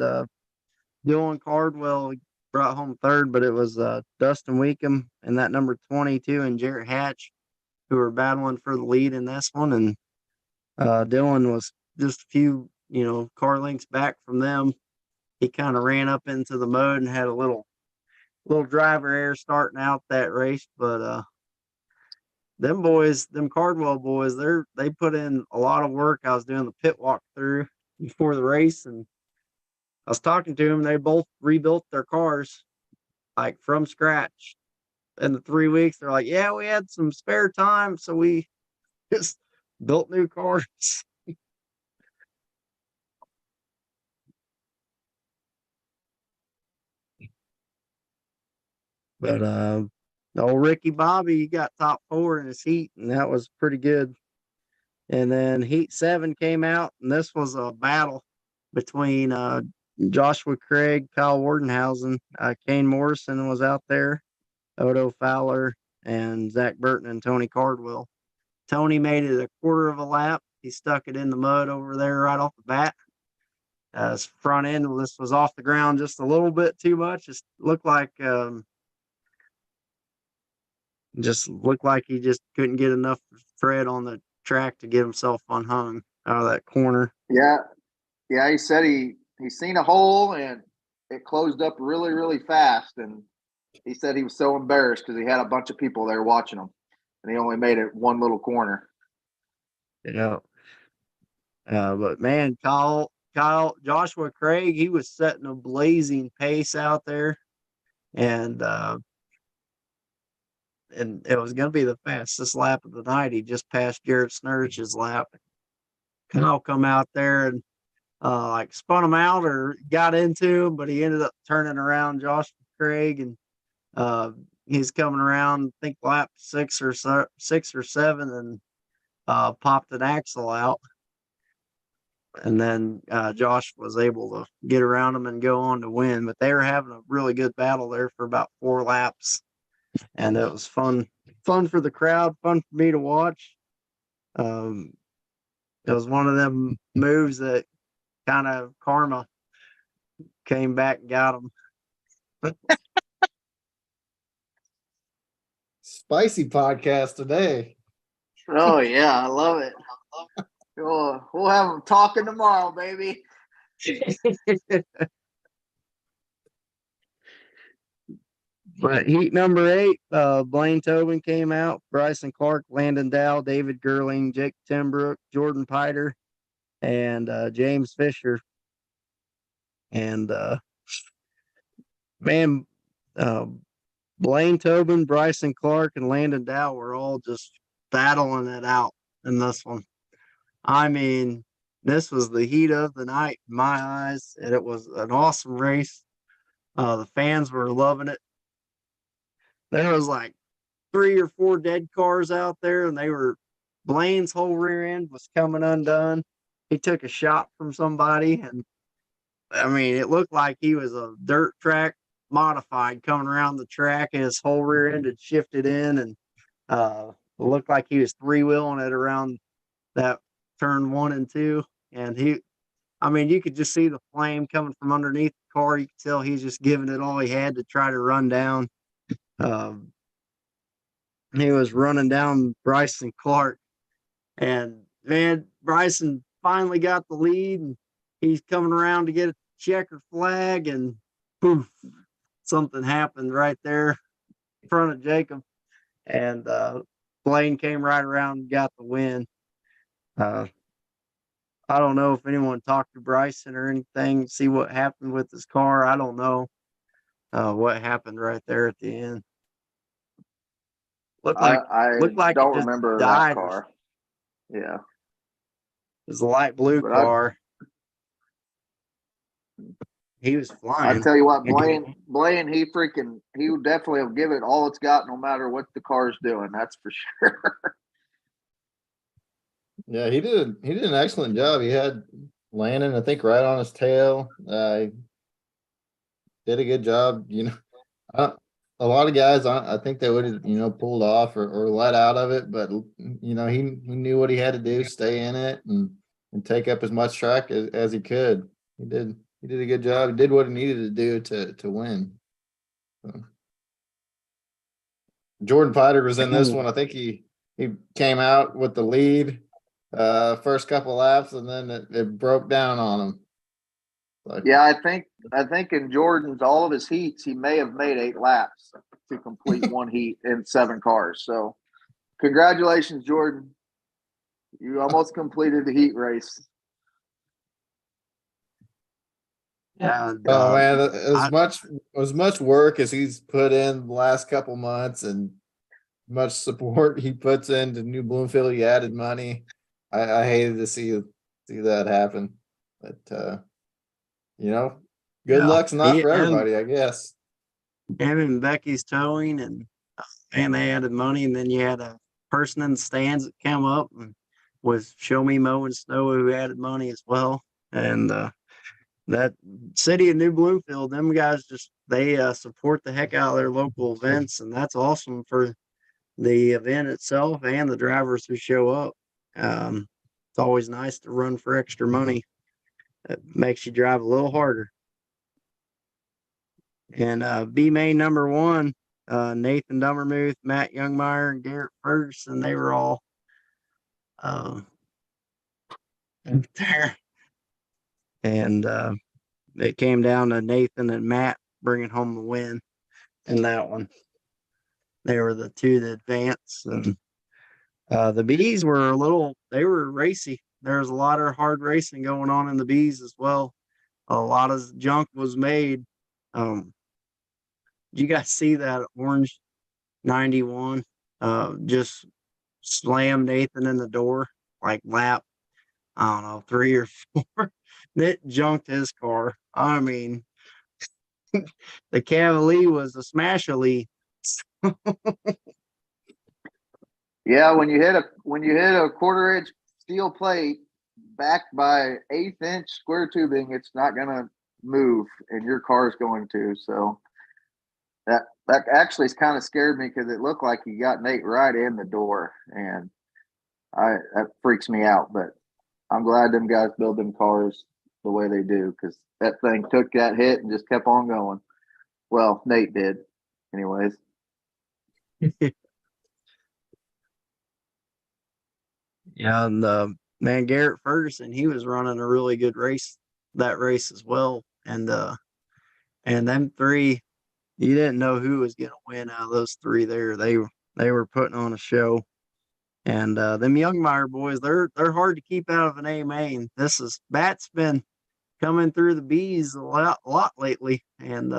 Dylan Cardwell brought home third, but it was Dustin Weekham and that number 22 and Jared Hatch who were battling for the lead in this one, and Dylan was just a few car lengths back from them. He kind of ran up into the mud and had a little driver error starting out that race, but them Cardwell boys, they put in a lot of work. I was doing the pit walk through before the race, and I was talking to them. They both rebuilt their cars like from scratch in the 3 weeks. They're like, "Yeah, we had some spare time, so we just built new cars." But old Ricky Bobby, he got top 4 in his heat, and that was pretty good. And then Heat 7 came out, and this was a battle between Joshua Craig, Kyle Wardenhausen, Kane Morrison was out there, Odo Fowler, and Zach Burton and Tony Cardwell. Tony made it a quarter of a lap. He stuck it in the mud over there right off the bat. His front end this was off the ground just a little bit too much. It looked like he just couldn't get enough tread on the track to get himself unhung out of that corner. Yeah, yeah. He said he seen a hole and it closed up really, really fast, and he said he was so embarrassed because he had a bunch of people there watching him, and he only made it one little corner. Yeah. But man, Joshua Craig, he was setting a blazing pace out there, and it was going to be the fastest lap of the night. He just passed Jared Snurch's lap. Kyle come out there and like spun him out or got into him, but he ended up turning around Joshua Craig, and he's coming around, I think lap 6 or 7, and popped an axle out. And then Josh was able to get around him and go on to win. But they were having a really good battle there for about 4 laps. And it was fun for the crowd, fun for me to watch. It was one of them moves that kind of karma came back and got him. Spicy podcast today. Oh yeah, I love it. We'll have them talking tomorrow, baby. But heat number 8, Blaine Tobin came out, Bryson Clark, Landon Dow, David Gerling, Jake Timbrook, Jordan Piter, and James Fisher. And man, Blaine Tobin, Bryson Clark, and Landon Dow were all just battling it out in this one. I mean, this was the heat of the night in my eyes, and it was an awesome race. The fans were loving it. There was like 3 or 4 dead cars out there, and Blaine's whole rear end was coming undone. He took a shot from somebody, and I mean, it looked like he was a dirt track modified coming around the track, and his whole rear end had shifted in, and it looked like he was 3-wheeling it around that turn 1 and 2. And you could just see the flame coming from underneath the car. You could tell he's just giving it all he had to try to run down. He was running down Bryson Clark, and man, Bryson finally got the lead, and he's coming around to get a checkered flag, and poof, something happened right there in front of Jacob, and Blaine came right around and got the win. I don't know if anyone talked to Bryson or anything, see what happened with his car. I don't know what happened right there at the end. Looked like I it don't just remember died. that car. Yeah, It was a light blue But car. He was I flying. tell you what, Blaine, he would definitely will give it all it's got, no matter what the car's doing. That's for sure. Yeah, he did an excellent job. He had Landon, I think, right on his tail. He did a good job. A lot of guys, I think they would have, pulled off or let out of it, but he knew what he had to do, stay in it and take up as much track as he could. He did a good job. He did what he needed to do to win. So. Jordan Piter was in this one. I think he came out with the lead first couple laps, and then it broke down on him. Yeah, I think in Jordan's all of his heats, he may have made 8 laps to complete one heat in 7 cars. So, congratulations, Jordan! You almost completed the heat race. Yeah. Oh man, as much work as he's put in the last couple months, and much support he puts into New Bloomfield, he added money. I hated to see that happen, but good luck's not for everybody, I guess. Him and Becky's towing, and they added money, and then you had a person in the stands that came up and with Show Me Mo and Snow, who added money as well. And that city of New Bloomfield, them guys they support the heck out of their local events, and that's awesome for the event itself and the drivers who show up. It's always nice to run for extra money. It makes you drive a little harder. And B main number 1, Nathan Dummermuth, Matt Youngmeyer, and Garrett Ferguson, they were all there. And it came down to Nathan and Matt bringing home the win in that one. They were the two that advanced. And the Bees were they were racy. There was a lot of hard racing going on in the Bees as well. A lot of junk was made. Did you guys see that orange 91 just slammed Nathan in the door like lap, I don't know, 3 or 4? It junked his car. I mean, the Cavalier was a smash-a-lee. Yeah, when you hit a 1/4-inch steel plate backed by 1/8-inch square tubing, it's not gonna move, and your car is going to. So that actually has kind of scared me because it looked like he got Nate right in the door, and that freaks me out. But I'm glad them guys build them cars the way they do, because that thing took that hit and just kept on going. Well, Nate did, anyways. Yeah, and man, Garrett Ferguson, he was running a really good race that race as well. And them 3, you didn't know who was gonna win out of those 3 there. They were putting on a show. And them Youngmeyer boys, they're hard to keep out of an A main. Bat's been coming through the B's a lot lately, and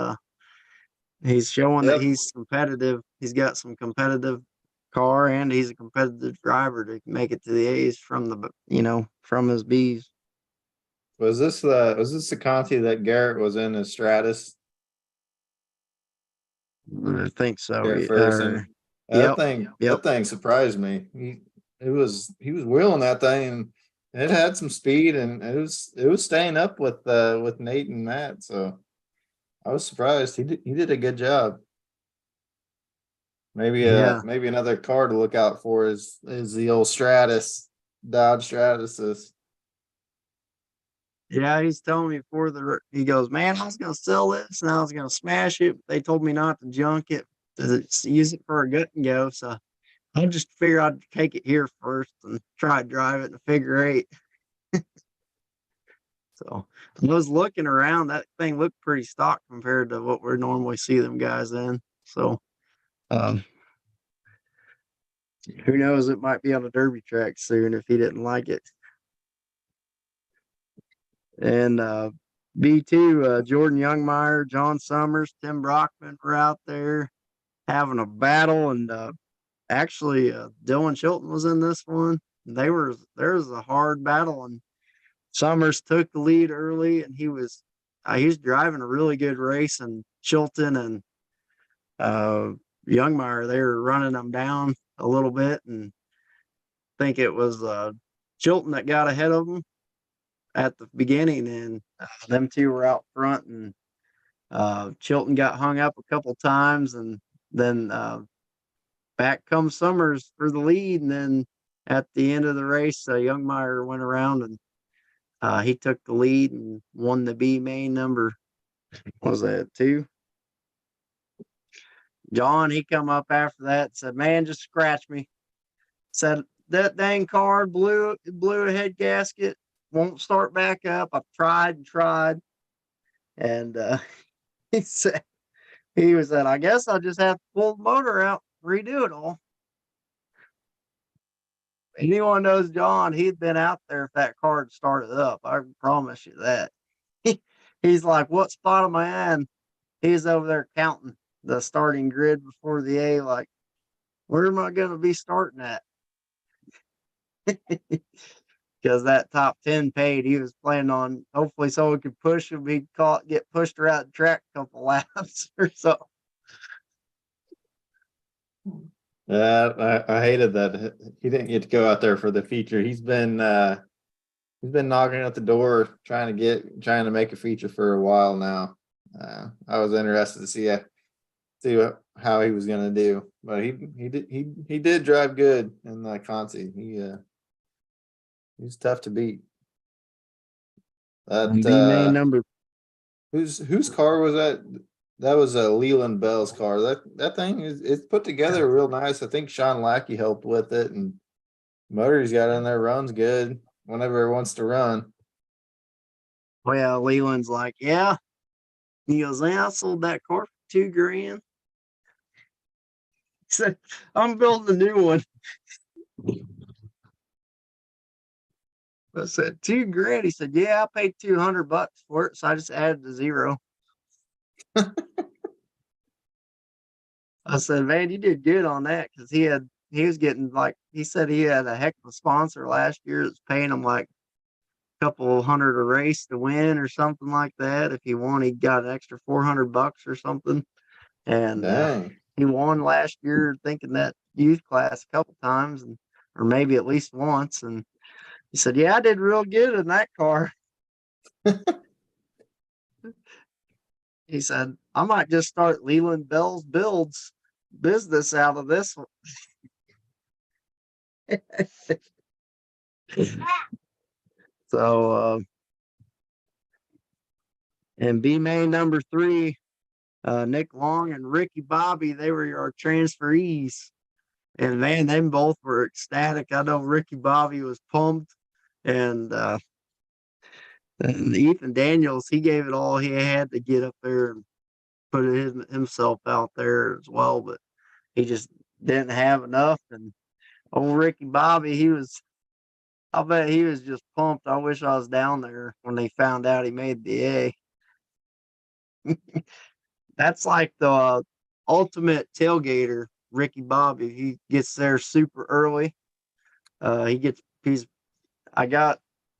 he's showing that he's competitive. He's got some competitive car, and he's a competitive driver to make it to the A's from his B's. Was this the Conti that Garrett was in his Stratus? I think so. Garrett Ferguson. Yep. That thing surprised me. He was wheeling that thing, and it had some speed, and it was staying up with Nate and Matt. So I was surprised. He did a good job. Maybe another car to look out for is the old Stratus, Dodge Stratus. Yeah, he's telling me he goes, man, I was gonna sell this and I was gonna smash it. They told me not to junk it, to use it for a gut and go. So I just figured I'd take it here first and try to drive it in a figure 8. So I was looking around, that thing looked pretty stock compared to what we normally see them guys in. So who knows, it might be on a derby track soon if he didn't like it. And B2, Jordan Youngmeyer, John Summers, Tim Brockman were out there having a battle, and actually Dylan Chilton was in this one. There was a hard battle, and Summers took the lead early, and he was driving a really good race, and Chilton and Youngmeyer, they were running them down a little bit, and I think it was Chilton that got ahead of them at the beginning, and them 2 were out front, and Chilton got hung up a couple times, and then back comes Summers for the lead, and then at the end of the race, Youngmeyer went around, and he took the lead and won the B main number. What was that, 2? John, he come up after that and said, man, just scratch me. Said that dang car blew a head gasket, won't start back up. I've tried and tried. And he said, I guess I'll just have to pull the motor out, redo it all. Anyone knows John, he'd been out there if that car had started up. I promise you that. He's like, what spot am I in? He's over there counting the starting grid before the A, like, where am I going to be starting at? Because that top 10 paid, he was planning on hopefully someone could push him. He'd get pushed around the track a couple laps or so. I hated that he didn't get to go out there for the feature. He's been knocking at the door trying to make a feature for a while now. I was interested to see how he was gonna do, but he did drive good in the Conti. He's tough to beat. And That B-May number whose car was that? That was a Leland Bell's car. That thing it's put together real nice. I think Sean Lackey helped with it, and motor he's got in there runs good whenever it wants to run. Well, Leland's like, yeah. He goes, yeah, I sold that car for $2,000. He said, I'm building a new one. I said, $2,000. He said, yeah, I paid $200 for it, so I just added the zero. I said, man, you did good on that because he was getting like he said he had a heck of a sponsor last year that's paying him like a couple hundred a race to win or something like that. If he won, he got an extra $400 or something. And Dang. he won last year, thinking that youth class a couple times, or maybe at least once. And he said, "Yeah, I did real good in that car." He said, "I might just start Leland Bell's Builds business out of this one." So, and B main number 3, Nick Long and Ricky Bobby, they were our transferees. And man, them both were ecstatic. I know Ricky Bobby was pumped, and Ethan Daniels, he gave it all he had to get up there and put himself out there as well, but he just didn't have enough. And old Ricky Bobby, I bet he was just pumped. I wish I was down there when they found out he made the A. That's like the ultimate tailgater, Ricky Bobby. He gets there super early. I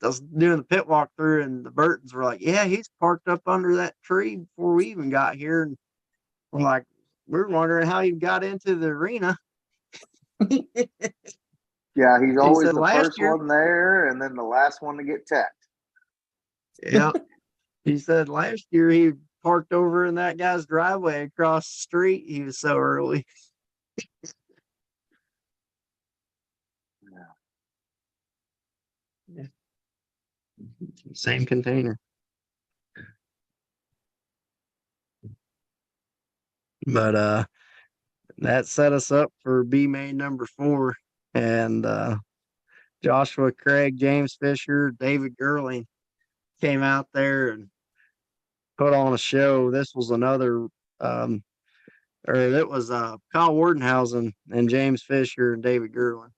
was doing the pit walk through, and the Burtons were like, yeah, he's parked up under that tree before we even got here. And we're like, we're wondering how he got into the arena. Yeah, he's He always said the last first year, one there and then the last one to get tapped. yeah, he said last year he parked over in that guy's driveway across the street. He was so early. Yeah. Same container. But that set us up for B main number 4. And Joshua Craig, James Fisher, David Gerling came out there and put on a show. This was another it was Kyle Wardenhausen and James Fisher and David Gerling.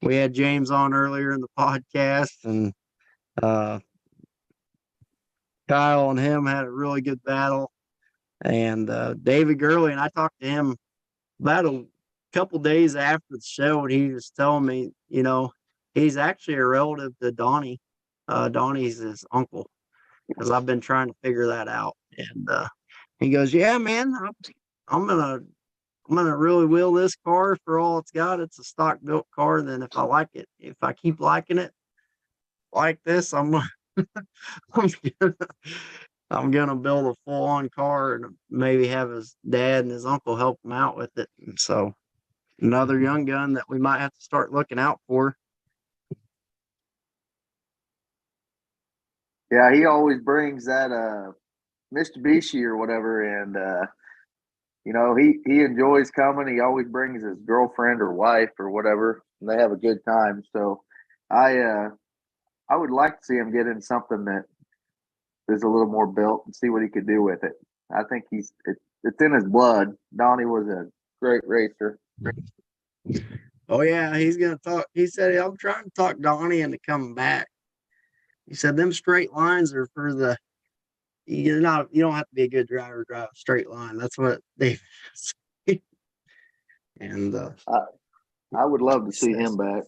We had James on earlier in the podcast, and Kyle and him had a really good battle. And David Gurley, and I talked to him about a couple days after the show, and he was telling me, he's actually a relative to Donnie. Donnie's his uncle, because I've been trying to figure that out. And he goes, "Yeah, man, I'm gonna really wheel this car for all it's got. It's a stock built car. Then if I keep liking it like this, I'm I'm gonna, I'm gonna build a full on car and maybe have his dad and his uncle help him out with it." And so another young gun that we might have to start looking out for. Yeah, he always brings that Mitsubishi or whatever, and he enjoys coming. He always brings his girlfriend or wife or whatever, and they have a good time. So I would like to see him get in something that is a little more built and see what he could do with it. I think it's in his blood. Donnie was a great racer. Oh yeah, he's gonna talk. He said, "I'm trying to talk Donnie into coming back." He said, "Them straight lines are for the you don't have to be a good driver to drive a straight line." That's what they say. And I would love to see him back.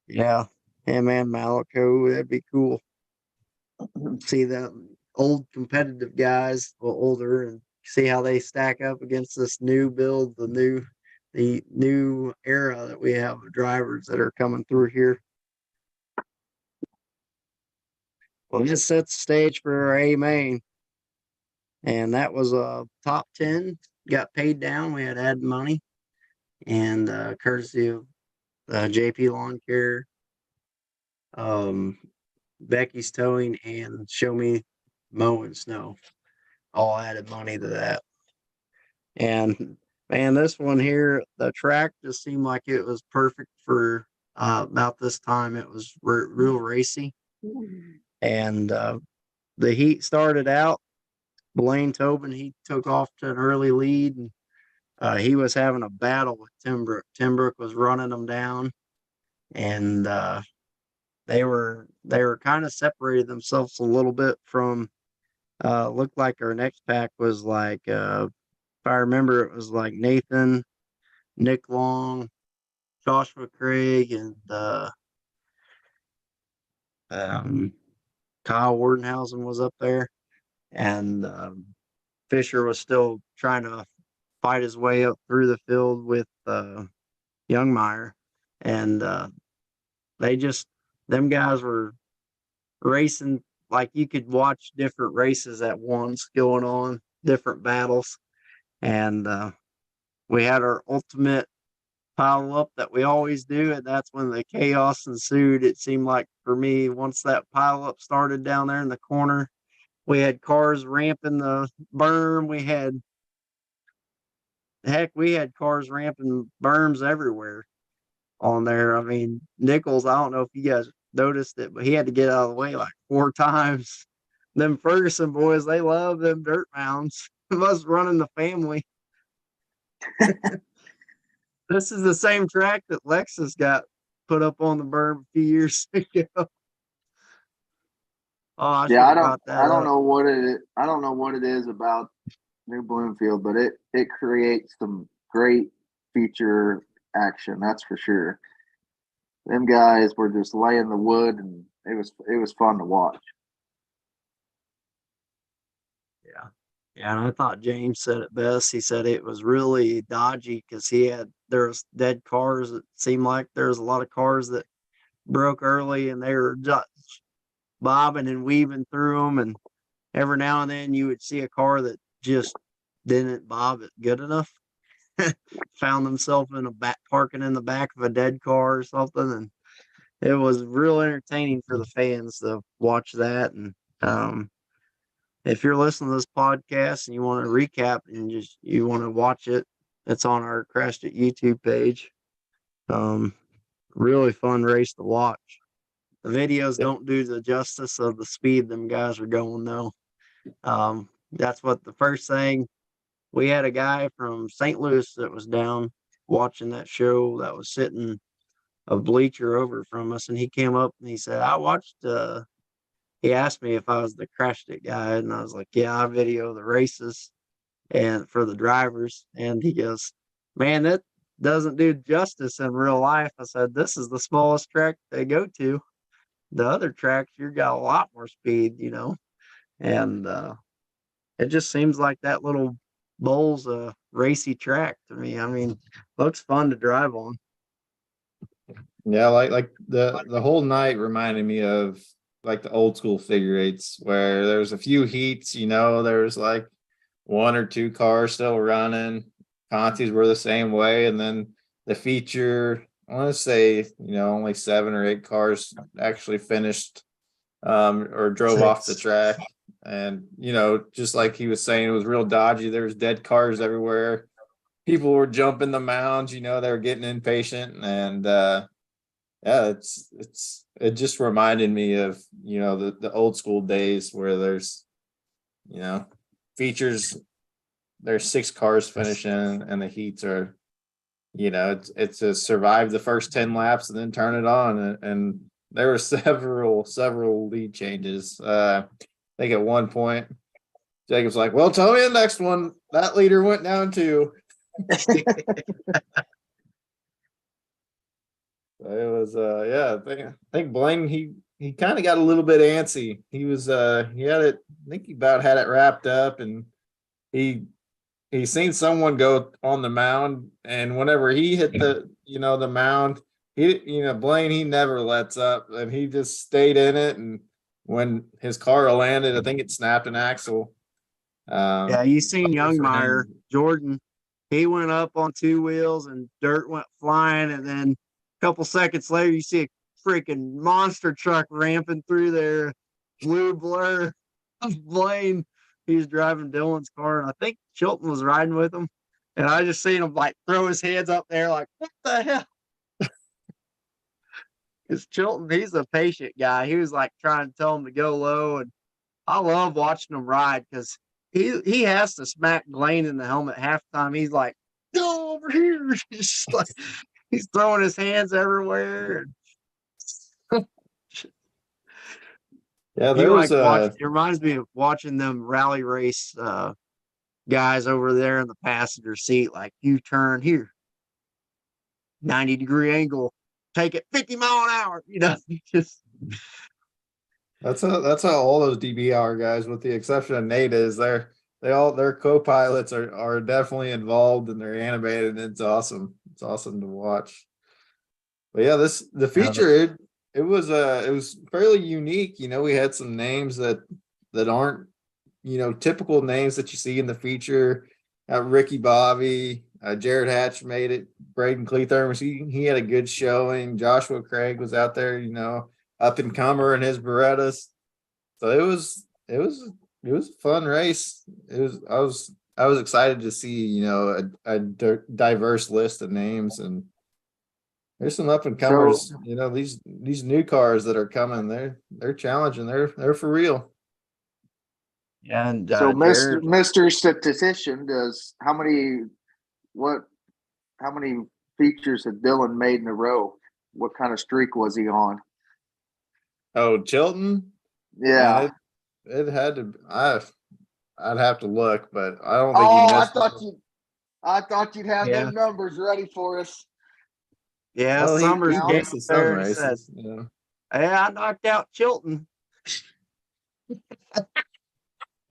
yeah, him and Malico, that'd be cool. See the old competitive guys, well, older, and see how they stack up against this new build, the new era that we have of drivers that are coming through here. Well, this sets the stage for our A main. And that was a top 10, got paid down. We had added money, and courtesy of JP Lawn Care, Becky's Towing, and Show Me Mowing Snow all added money to that. And man, this one here, the track just seemed like it was perfect for about this time. It was real racy. And the heat started out. Blaine Tobin, he took off to an early lead, and he was having a battle with Timbrook. Timbrook was running them down, and they were kind of separated themselves a little bit from. Looked like our next pack was like, if I remember, it was like Nathan, Nick Long, Joshua Craig, and Kyle Wardenhausen was up there, and Fisher was still trying to fight his way up through the field with Youngmeyer, and them guys were racing like you could watch different races at once going on, different battles, and we had our ultimate pile up that we always do, and that's when the chaos ensued. It seemed like for me, once that pile up started down there in the corner, we had cars ramping the berm. We had cars ramping berms everywhere on there. I mean, Nichols, I don't know if you guys noticed it, but he had to get out of the way like 4 times. Them Ferguson boys, they love them dirt mounds. It must run in the family. This is the same track that Lexus got put up on the berm a few years ago. Oh, I should Yeah, have brought that I don't up. know what it is. I don't know what it is about New Bloomfield, but it creates some great feature action. That's for sure. Them guys were just laying the wood, and it was fun to watch. Yeah. Yeah, and I thought James said it best. He said it was really dodgy because there was dead cars. It seemed like there was a lot of cars that broke early, and they were just bobbing and weaving through them. And every now and then you would see a car that just didn't bob it good enough. Found themselves parking in the back of a dead car or something, and it was real entertaining for the fans to watch that. And if you're listening to this podcast and you want to recap and you want to watch it, it's on our Crashed It YouTube page. Really fun race to watch. The videos don't do the justice of the speed them guys are going though. That's what the first thing, we had a guy from St. Louis that was down watching that show that was sitting a bleacher over from us, and he came up and he said, I watched he asked me if I was the Crashed It guy, and I was like, yeah, I video the races and for the drivers. And he goes, man, that doesn't do justice in real life. I said, this is the smallest track they go to. The other tracks, you got a lot more speed. And it just seems like that little bowl's a racy track to me. I mean, looks fun to drive on. Yeah, like the whole night reminded me of like the old school figure eights where there's a few heats, there's like 1 or 2 cars still running. Conti's were the same way, and then the feature, I want to say, only 7 or 8 cars actually finished or drove off the track. And just like he was saying, it was real dodgy. There was dead cars everywhere. People were jumping the mounds, they were getting impatient. And yeah, it just reminded me of the old school days where there's features, there's 6 cars finishing, and the heats are it's to survive the first 10 laps and then turn it on. And there were several lead changes. I think at one point Jacob's like, well, tell me the next one. That leader went down too. It was I think Blaine, he kind of got a little bit antsy. He was he had it, I think he about had it wrapped up, and he he seen someone go on the mound, and whenever he hit the mound, Blaine, he never lets up, and he just stayed in it. And when his car landed, I think it snapped an axle. Yeah, you seen Lucky for Youngmeyer, him. Jordan. He went up on two wheels and dirt went flying, and then a couple seconds later, you see a freaking monster truck ramping through there, blue blur. Blaine, he was driving Dylan's car, and I think Chilton was riding with him. And I just seen him like throw his hands up there, like, what the hell? Because Chilton, he's a patient guy. He was like trying to tell him to go low. And I love watching him ride because he has to smack Blaine in the helmet half the time. He's like, go over here. He's just like, he's throwing his hands everywhere. Yeah, You there like was watch. It reminds me of watching them rally race guys over there in the passenger seat. Like, you turn here, 90-degree angle, take it 50 mile an hour. Just that's how all those DBR guys, with the exception of Nate, is their co-pilots are definitely involved and they're animated, and it's awesome. It's awesome to watch. But yeah, the feature it was fairly unique. We had some names that aren't typical names that you see in the feature. Ricky Bobby, Jared Hatch made it. Braden Cleathermos, he had a good showing. Joshua Craig was out there, up and comer in his Berettas. So it was a fun race. I was excited to see a diverse list of names, and there's some up and comers. These new cars that are coming, they're challenging. They're for real. Yeah, and So, Jared, Mr. Statistician, how many features had Dylan made in a row? What kind of streak was he on? Oh, Chilton? Yeah. Man, it had to. I'd have to look, but I don't think he missed. I thought you'd have Yeah. them numbers ready for us. Yeah, Well, Summers he came missed up some there and said, races. "Hey, I knocked out Chilton."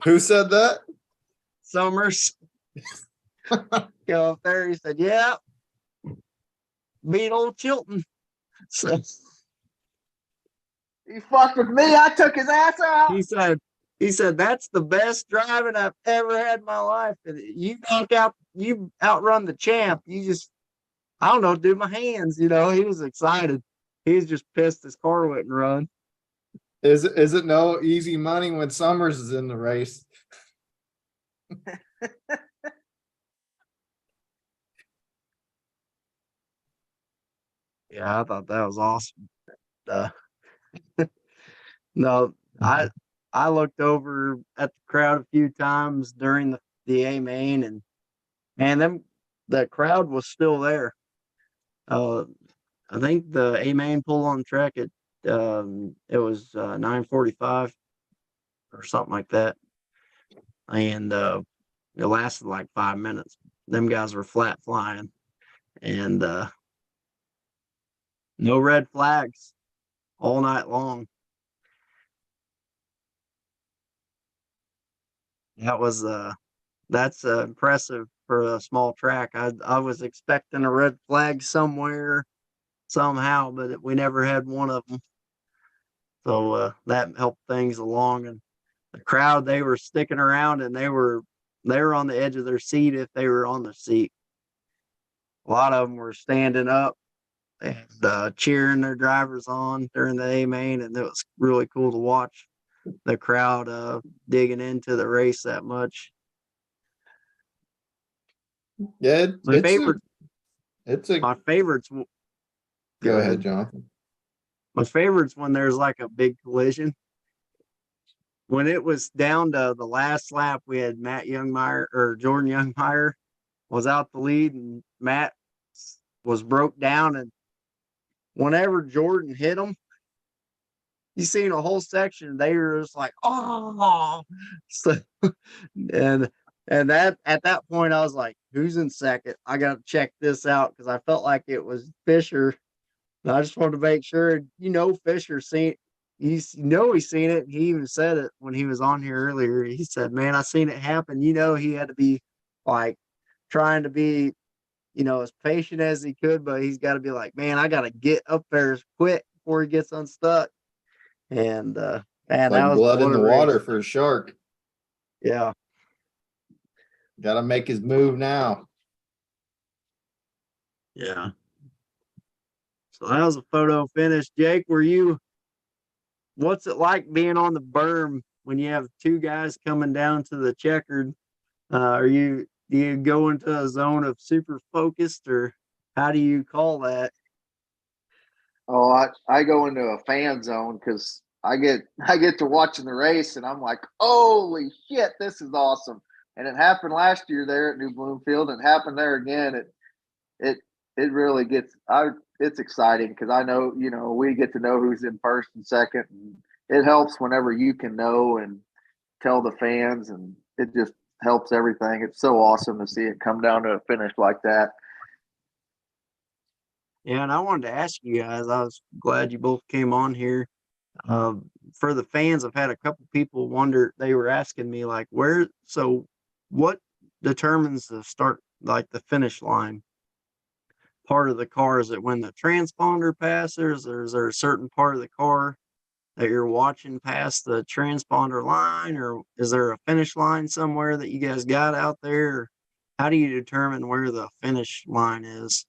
Who said that? Summers go up there. He said, "Yeah, beat old Chilton." So He fucked with me. I took his ass out. he said that's the best driving I've ever had in my life. And you outrun the champ. You just, I don't know, do my hands. He was excited. He was just pissed his car wouldn't run. Is it no easy money when Summers is in the race? Yeah, I thought that was awesome. No, I looked over at the crowd a few times during the A main, and man, the crowd was still there. I think the A main pulled on track at it was 9:45 or something like that, and it lasted like 5 minutes. Them guys were flat flying, and no red flags all night long. That's impressive for a small track. I was expecting a red flag somewhere somehow, but we never had one of them. So that helped things along. And the crowd, they were sticking around, and they were on the edge of their seat if they were on the seat. A lot of them were standing up and cheering their drivers on during the A main, and it was really cool to watch the crowd digging into the race that much. Yeah, My favorite. it's a. My favorites. Go ahead, Jonathan. My favorites when there's like a big collision. When it was down to the last lap, we had Jordan Youngmeyer was out the lead, and Matt was broke down. And whenever Jordan hit him, you seen a whole section. They were just like, "Oh!" So, and that at that point, I was like, "Who's in second? I got to check this out," because I felt like it was Fisher. And I just wanted to make sure, Fisher he's seen it. He even said it when he was on here earlier. He said, "Man, I seen it happen." He had to be like trying to be, as patient as he could, but he's got to be like, man, I got to get up there as quick before he gets unstuck. And man, that Like was blood in what the a water race. for a shark. Yeah. Got to make his move now. Yeah. So that was a photo finish. Jake, what's it like being on the berm when you have two guys coming down to the checkered? Do you go into a zone of super focused, or how do you call that? Oh, I go into a fan zone because I get to watching the race and I'm like, holy shit, this is awesome. And it happened last year there at New Bloomfield and happened there again. It it really it's exciting because I know, we get to know who's in first and second, and it helps whenever you can know and tell the fans, and it just helps everything. It's so awesome to see it come down to a finish like that. Yeah, and I wanted to ask you guys, I was glad you both came on here. Uh, for the fans, I've had a couple people wonder, they were asking me, like, what determines the start, like the finish line part of the car? Is it when the transponder passes, or is there a certain part of the car that you're watching past the transponder line, or is there a finish line somewhere that you guys got out there? Or how do you determine where the finish line is?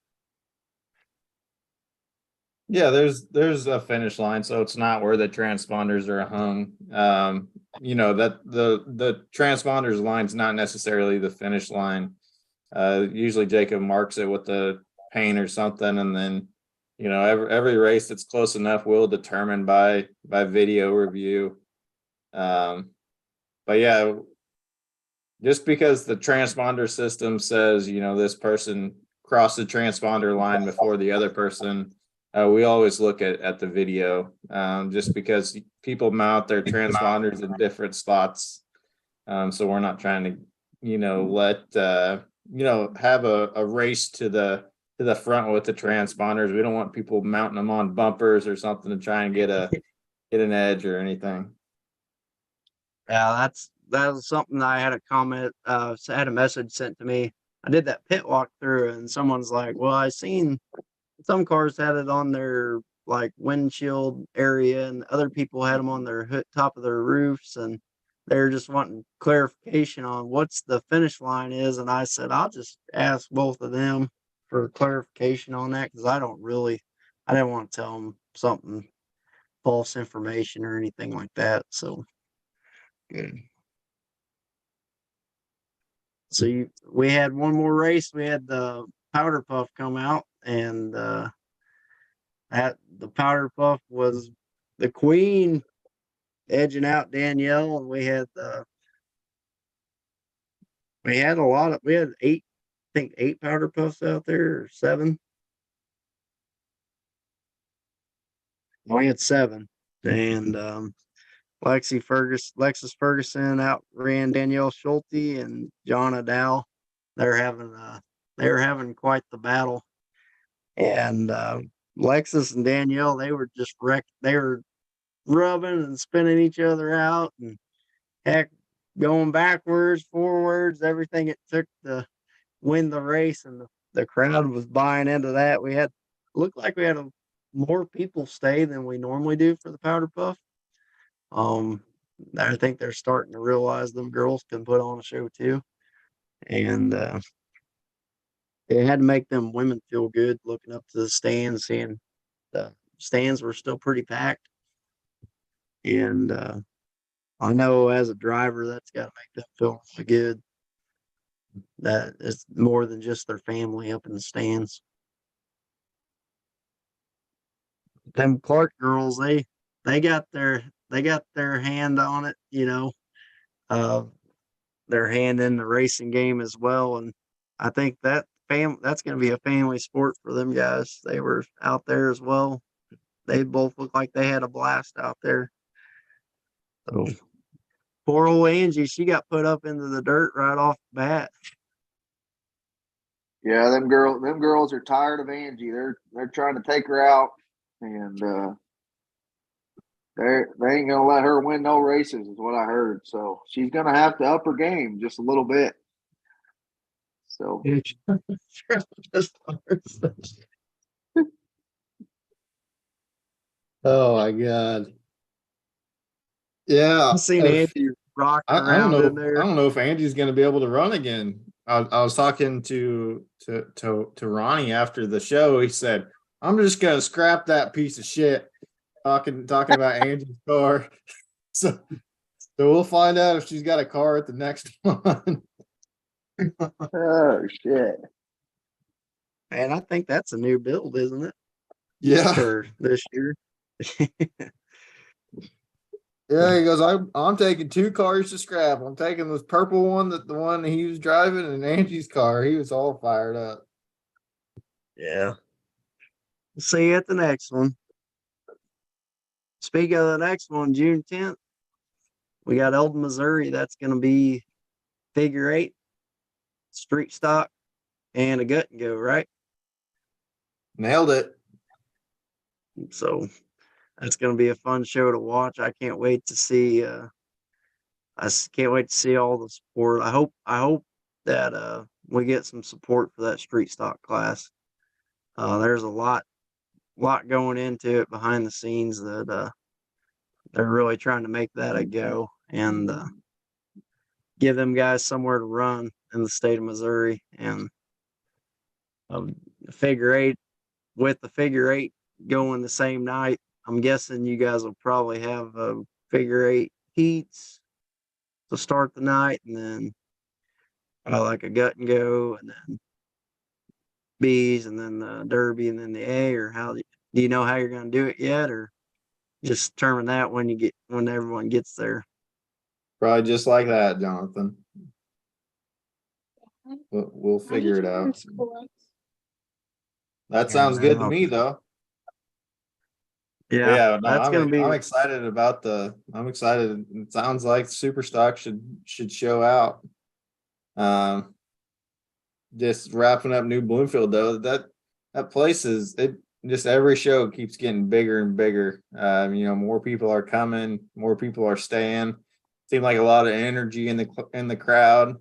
Yeah, there's a finish line, so it's not where the transponders are hung. That the transponders line's not necessarily the finish line. Usually Jacob marks it with the paint or something, and then every race that's close enough will determine by video review. But yeah, just because the transponder system says this person crossed the transponder line before the other person, we always look at the video, just because people mount their transponders in different spots. So we're not trying to let have a race to the front with the transponders. We don't want people mounting them on bumpers or something to try and get an edge or anything. Yeah, that was something I had a comment, had a message sent to me. I did that pit walkthrough, and someone's like, "Well, I seen some cars had it on their like windshield area, and other people had them on their top of their roofs, and they're just wanting clarification on what's the finish line is." And I said, "I'll just ask both of them for clarification on that, because I didn't want to tell them something false information or anything like that." So good. So we had one more race. We had the powder puff come out, and the powder puff was the queen, edging out Danielle, and we had eight, I think eight powder puffs out there, or seven. We had seven, and Lexus Ferguson outran Danielle Schulte and Jonna Dow. They were having quite the battle. And Lexus and Danielle, they were just wrecked. They were rubbing and spinning each other out, and heck, going backwards, forwards, everything it took to win the race. And the crowd was buying into that. Looked like we had more people stay than we normally do for the powder puff. I think they're starting to realize them girls can put on a show too, and it had to make them women feel good looking up to the stands, seeing the stands were still pretty packed. And I know as a driver, that's got to make them feel really good. That it's more than just their family up in the stands. Them Clark girls, they got their hand on it, uh, their hand in the racing game as well. And I think that's going to be a family sport for them guys. They were out there as well. They both looked like they had a blast out there. So poor old Angie, she got put up into the dirt right off the bat. Yeah, them girls are tired of Angie. They're trying to take her out, and they ain't gonna let her win no races, is what I heard. So she's gonna have to up her game just a little bit. So Oh my God. Yeah. I've seen Andy rocking I don't around in know. I there. don't know if Andy's going to be able to run again. I was talking to Ronnie after the show. He said, "I'm just going to scrap that piece of shit." Talking about Angie's car. So we'll find out if she's got a car at the next one. oh shit. Man, I think that's a new build, isn't it? Yeah. For this year. Yeah, he goes, I'm taking 2 cars to scrap. I'm taking this purple one, the one he was driving, and Angie's car. He was all fired up. Yeah. See you at the next one. Speaking of the next one, June 10th, we got Eldon, Missouri. That's going to be figure 8, street stock, and a gut and go, right? Nailed it. So that's going to be a fun show to watch. I can't wait to see. Can't wait to see all the support. I hope that we get some support for that street stock class. There's a lot going into it behind the scenes that they're really trying to make that a go and give them guys somewhere to run in the state of Missouri. And figure 8 with the figure 8 going the same night. I'm guessing you guys will probably have figure 8 heats to start the night, and then like a gut and go, and then B's, and then the Derby, and then the A. Or do you know how you're going to do it yet, or just determine that when everyone gets there? Probably just like that, Jonathan. We'll figure it out. That sounds good to me, though. Yeah, No, that's going to be. I'm excited about I'm excited. It sounds like Superstock should show out. Just wrapping up New Bloomfield, though, that place is it. Just every show keeps getting bigger and bigger. More people are coming, more people are staying. Seems like a lot of energy in the crowd.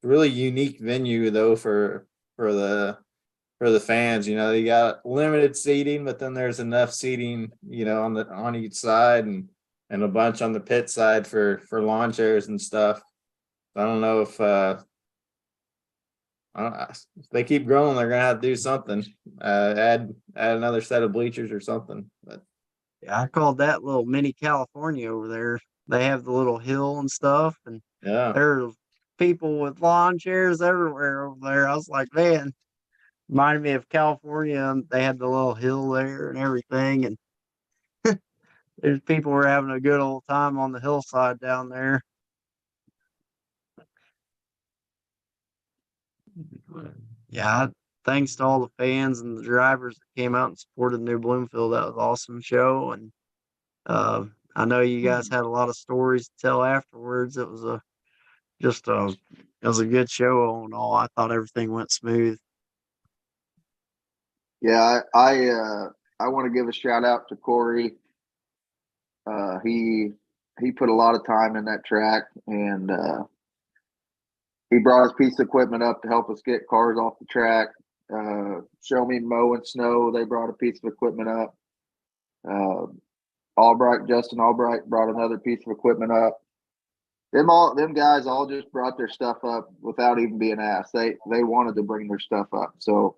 Really unique venue though for the fans. You got limited seating, but then there's enough seating, on each side and a bunch on the pit side for lawn chairs and stuff. I don't know if if they keep growing, they're gonna have to do something. Add another set of bleachers or something. But Yeah, I called that little mini California over there. They have the little hill and stuff, and yeah, there's people with lawn chairs everywhere over there. I was like, man, reminded me of California. And they had the little hill there and everything, and there's people were having a good old time on the hillside down there. Yeah, thanks to all the fans and the drivers that came out and supported New Bloomfield. That was an awesome show, and I know you guys had a lot of stories to tell afterwards. It was a good show all in all. I thought everything went smooth. Yeah, I want to give a shout out to Corey. He put a lot of time in that track, and he brought his piece of equipment up to help us get cars off the track. Show Me Mow and Snow, they brought a piece of equipment up. Justin Albright brought another piece of equipment up. Them guys all just brought their stuff up without even being asked. They wanted to bring their stuff up. So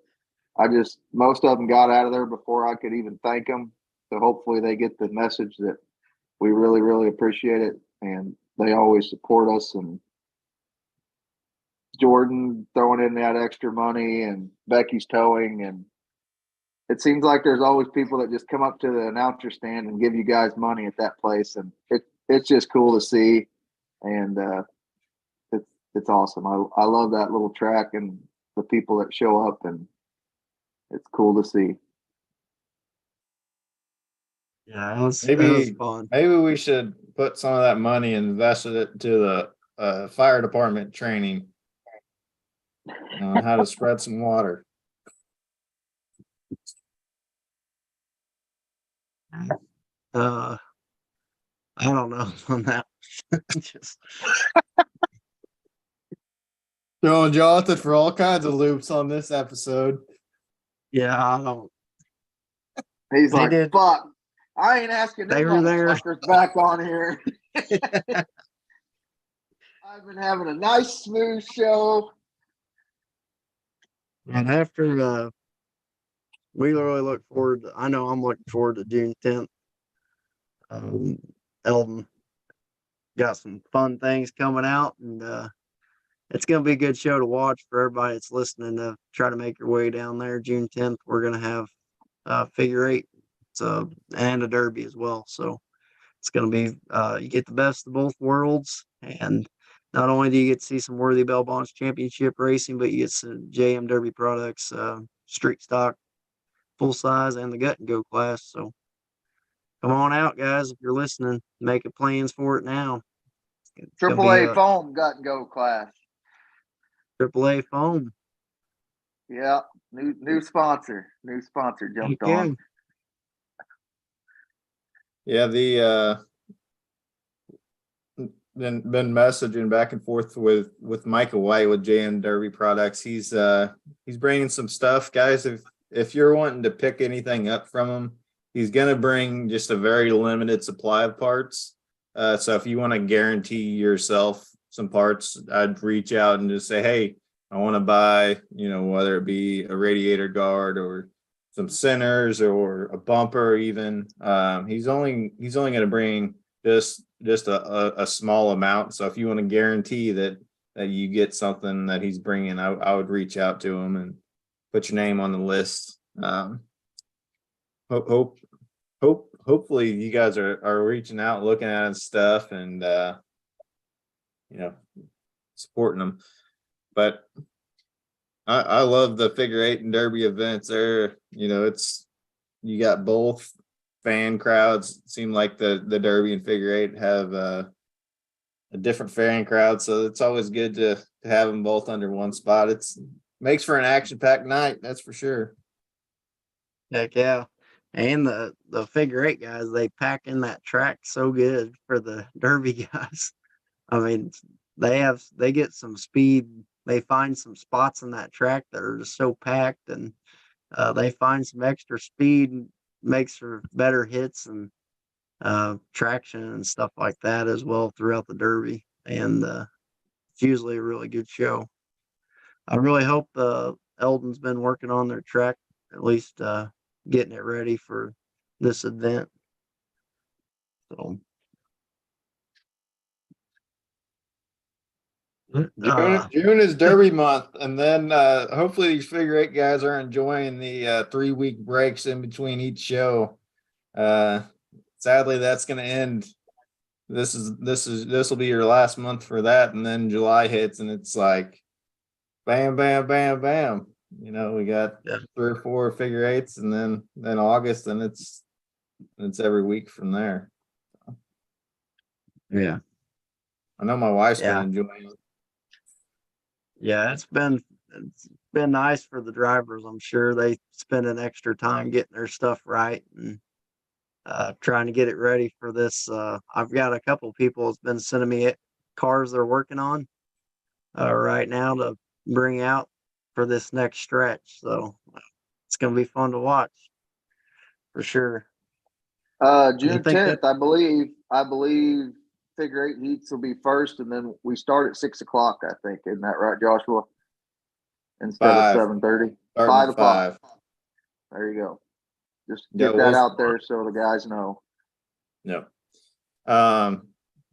most of them got out of there before I could even thank them. So hopefully they get the message that we really, really appreciate it. And they always support us. And Jordan throwing in that extra money, and Becky's towing. And it seems like there's always people that just come up to the announcer stand and give you guys money at that place. And it's just cool to see. And it's awesome. I love that little track and the people that show up, and it's cool to see. Yeah, it was fun. Maybe we should put some of that money and invest it to the fire department training on how to spread some water. I don't know on that. Just Throwing Jonathan for all kinds of loops on this episode. Yeah, I don't. He's They like, did. fuck, I ain't asking They them were there. motherfuckers back on here. I've been having a nice, smooth show. And after we really look forward to, I know I'm looking forward to June 10th. Eldon got some fun things coming out, and it's going to be a good show to watch for everybody that's listening to try to make your way down there. June 10th, we're going to have figure eight, and a derby as well. So it's going to be, you get the best of both worlds. And not only do you get to see some Worthy Bell Bonds Championship racing, but you get some JM Derby products, street stock, full size, and the gut and go class. So come on out, guys. If you're listening, making plans for it now. It's going to Triple be A foam gut and go class. AAA foam. Yeah, new sponsor. New sponsor jumped Okay. on. Yeah, been messaging back and forth with Michael White with JM Derby Products. He's bringing some stuff, guys. If you're wanting to pick anything up from him, he's gonna bring just a very limited supply of parts. So if you want to guarantee yourself some parts, I'd reach out and just say, hey, I want to buy, whether it be a radiator guard or some centers or a bumper even. He's only going to bring just a small amount. So if you want to guarantee that you get something that he's bringing, I would reach out to him and put your name on the list. Hopefully you guys are reaching out, looking at stuff and supporting them. But I love the figure eight and derby events. There, you got both fan crowds. It seemed like the derby and figure eight have a different fan crowd, so it's always good to have them both under one spot. It's makes for an action-packed night, that's for sure. Heck yeah. And the figure eight guys, they pack in that track so good for the derby guys. I mean, they get some speed. They find some spots in that track that are just so packed, and they find some extra speed, makes for better hits and traction and stuff like that as well throughout the derby. And it's usually a really good show. I really hope Eldon's been working on their track, at least getting it ready for this event. So June is Derby month, and then hopefully these figure eight guys are enjoying the 3-week breaks in between each show. Sadly, that's going to end. This will be your last month for that, and then July hits, and it's like, bam, bam, bam, bam. We got 3 or 4 figure eights, and then August, and it's every week from there. yeah. I know my wife's been enjoying it. Yeah, it's been nice for the drivers. I'm sure they spend an extra time getting their stuff right and trying to get it ready for this. I've got a couple people that's been sending me cars they're working on right now to bring out for this next stretch. So it's going to be fun to watch for sure. June 10th, I believe figure eight heats will be first, and then we start at 6 o'clock, I think. Isn't that right, Joshua? Instead of 7:30. 5 o'clock. There you go. Just get that out there so the guys know. No.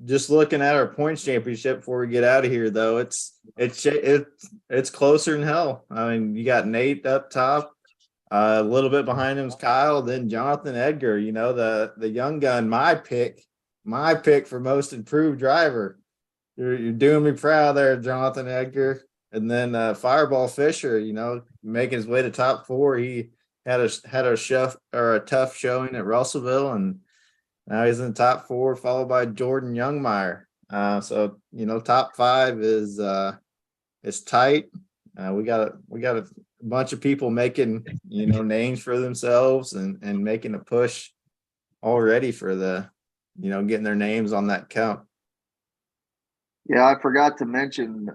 Just looking at our points championship before we get out of here, though, it's closer than hell. I mean, you got Nate up top, a little bit behind him is Kyle, then Jonathan Edgar. The young gun, my pick for most improved driver. You're doing me proud there, Jonathan Edgar. And then Fireball Fisher, making his way to top 4. He had a tough showing at Russellville, and now he's in the top 4, followed by Jordan Youngmeyer. So top 5 is tight. We got a bunch of people making names for themselves and making a push already for the getting their names on that count. Yeah, I forgot to mention,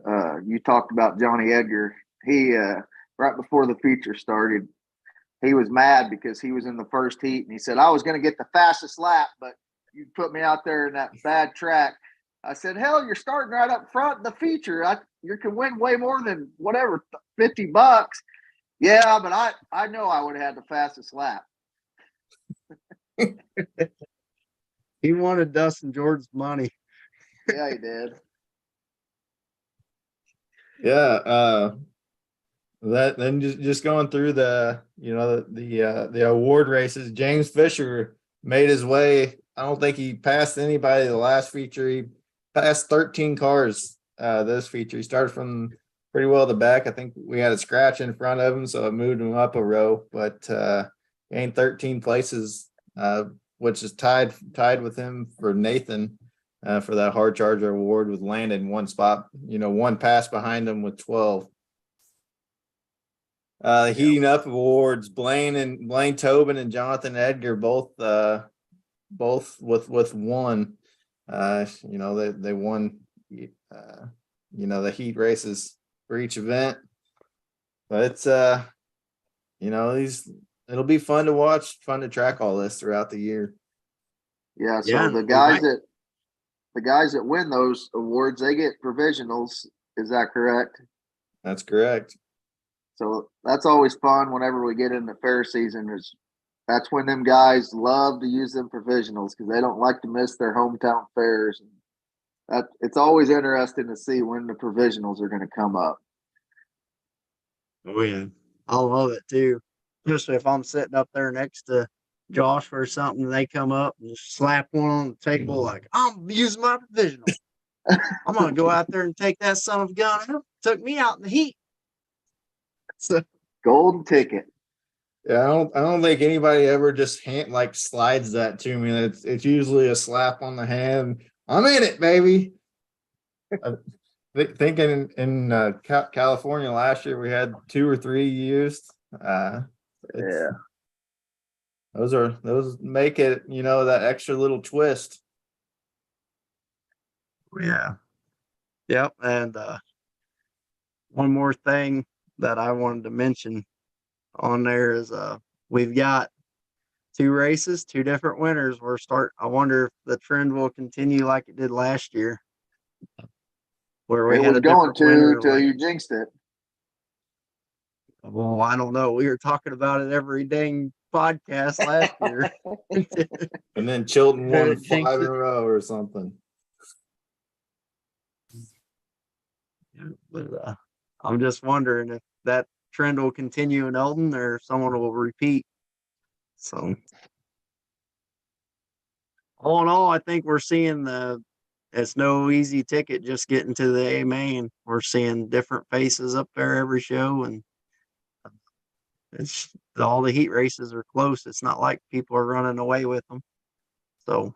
you talked about Johnny Edgar. He, right before the feature started, he was mad because he was in the first heat and he said, I was going to get the fastest lap, but you put me out there in that bad track. I said, hell, you're starting right up front in the feature. You can win way more than whatever, $50. Yeah, but I know I would have had the fastest lap. He wanted Dustin Jordan's money. Yeah, he did. Yeah, that then just going through the award races, James Fisher made his way. I don't think he passed anybody the last feature. He passed 13 cars this feature. He started from pretty well the back. I think we had a scratch in front of him, so it moved him up a row, but gained 13 places, which is tied with him for Nathan for that hard charger award, with Landon one spot, one pass behind him with 12. Heating up awards, Blaine Tobin and Jonathan Edgar both with one. They won the heat races for each event. But it's it'll be fun to watch, fun to track all this throughout the year. Yeah, so Yeah, the guys that win those awards, they get provisionals. Is that correct? That's correct. So that's always fun whenever we get into fair season. That's when them guys love to use them provisionals because they don't like to miss their hometown fairs. It's always interesting to see when the provisionals are going to come up. Oh yeah, I love it too. Especially if I'm sitting up there next to Josh or something, and they come up and just slap one on the table like, I'm using my provisional. I'm gonna go out there and take that son of a gun out. Took me out in the heat. So Golden ticket. Yeah, I don't think anybody ever just slides that to me. It's usually a slap on the hand. I'm in it, baby. Thinking in California last year, we had 2 or 3 used. Yeah. Those make it, that extra little twist. yeah, yep. And one more thing that I wanted to mention on there is we've got 2 races, 2 different winners. I wonder if the trend will continue like it did last year, where we It had was a going different to winner. till you jinxed it. Well, I don't know. We were talking about it every dang podcast last year. And then Chilton won Jinx 5 in it. a row or something. But I'm just wondering if that trend will continue in Eldon or if someone will repeat. So, all in all, I think we're seeing it's no easy ticket just getting to the A main. We're seeing different faces up there every show, and it's all the heat races are close. It's not like people are running away with them. So,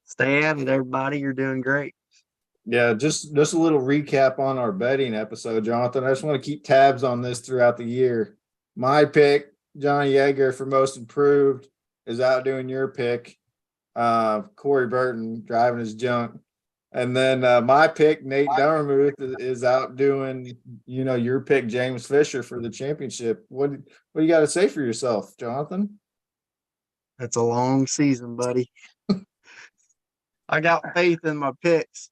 stay at it, everybody. You're doing great. Yeah, just a little recap on our betting episode, Jonathan. I just want to keep tabs on this throughout the year. My pick, Johnny Yeager for most improved, is outdoing your pick, Corey Burton driving his junk. And then my pick, Nate Dummermuth, is outdoing, your pick, James Fisher, for the championship. What do you got to say for yourself, Jonathan? It's a long season, buddy. I got faith in my picks.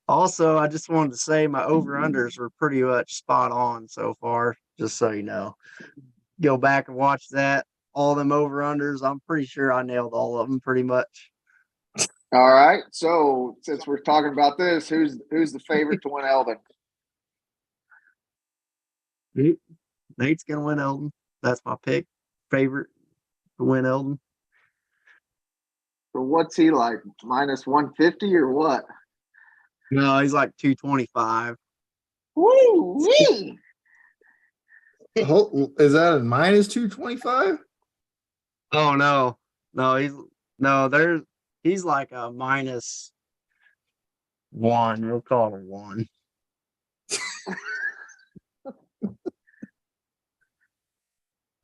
Also, I just wanted to say my over-unders were pretty much spot on so far, just so you know. Go back and watch that. All them over-unders, I'm pretty sure I nailed all of them pretty much. All right. So since we're talking about this, who's the favorite to win Eldon? Nate's going to win Eldon. That's my pick. Favorite to win Eldon. So what's he like? Minus 150 or what? No, he's like 225. Woo-wee! Is that a minus 225? Oh, no. He's like a minus 1. We'll call it a 1.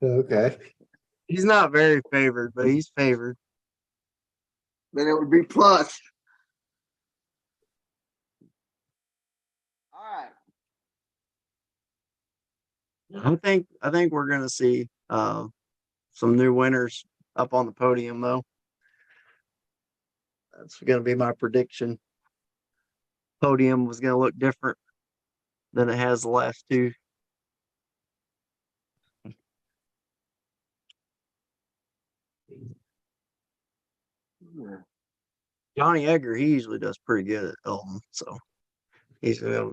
Okay. He's not very favored, but he's favored. Then it would be plus. I think we're gonna see some new winners up on the podium though. That's gonna be my prediction. Podium was gonna look different than it has the last two. Johnny Edgar, he usually does pretty good at Elton, so he's gonna.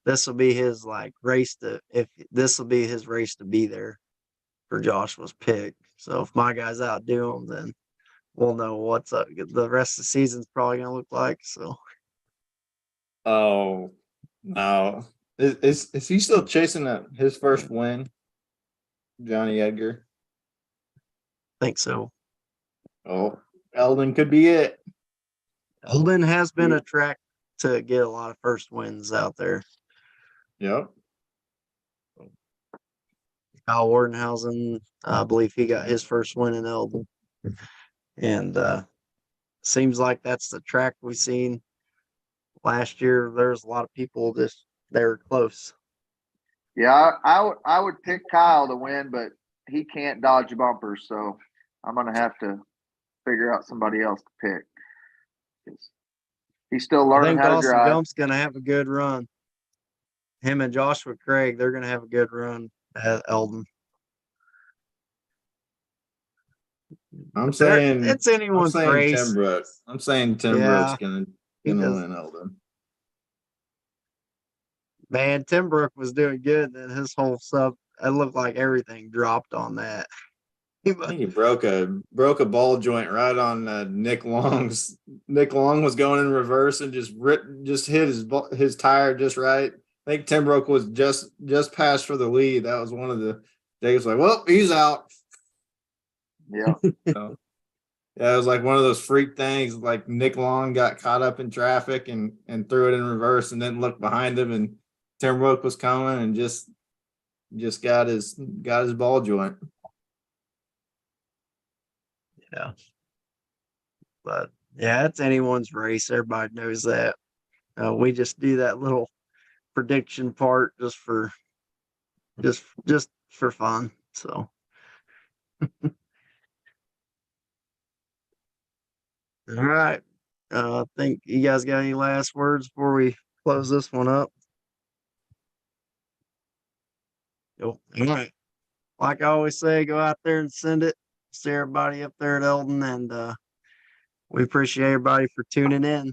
This will be his like race to if this will be his race to be there for Joshua's pick. So if my guys outdo him, then we'll know what's up. The rest of the season's probably gonna look like. So Oh no. Is he still chasing his first win? Johnny Edgar. I think so. Oh, Eldon could be it. Eldon has been a track to get a lot of first wins out there. Yep. Kyle Wardenhausen, I believe he got his first win in Eldon. And seems like that's the track we've seen last year. There's a lot of people just they were close. Yeah, I would pick Kyle to win, but he can't dodge bumpers, so I'm gonna have to figure out somebody else to pick. 'Cause he's still I learning think how to Dawson drive. Gump's gonna have a good run. Him and Joshua Craig, they're gonna have a good run at Eldon. I'm saying It's anyone's race. Tim Brooks. I'm saying Tim Brooks Yeah, gonna does. win Eldon. Man, Tim Brook was doing good, and his whole sub. It looked like everything dropped on that. I think he broke a ball joint right on Nick Long's. Nick Long was going in reverse and just hit his tire just right. I think Tim Brook was just passed for the lead. That was one of the. They was like, well, he's out. Yeah. So, yeah, it was like one of those freak things. Like Nick Long got caught up in traffic and threw it in reverse and didn't look behind him, and Tim Brook was coming and just got his ball joint. Yeah. But yeah, it's anyone's race. Everybody knows that. We just do that little prediction part just for fun. So all right. I think you guys got any last words before we close this one up? Nope. All right. Like I always say, go out there and send it. See everybody up there at Eldon, and we appreciate everybody for tuning in.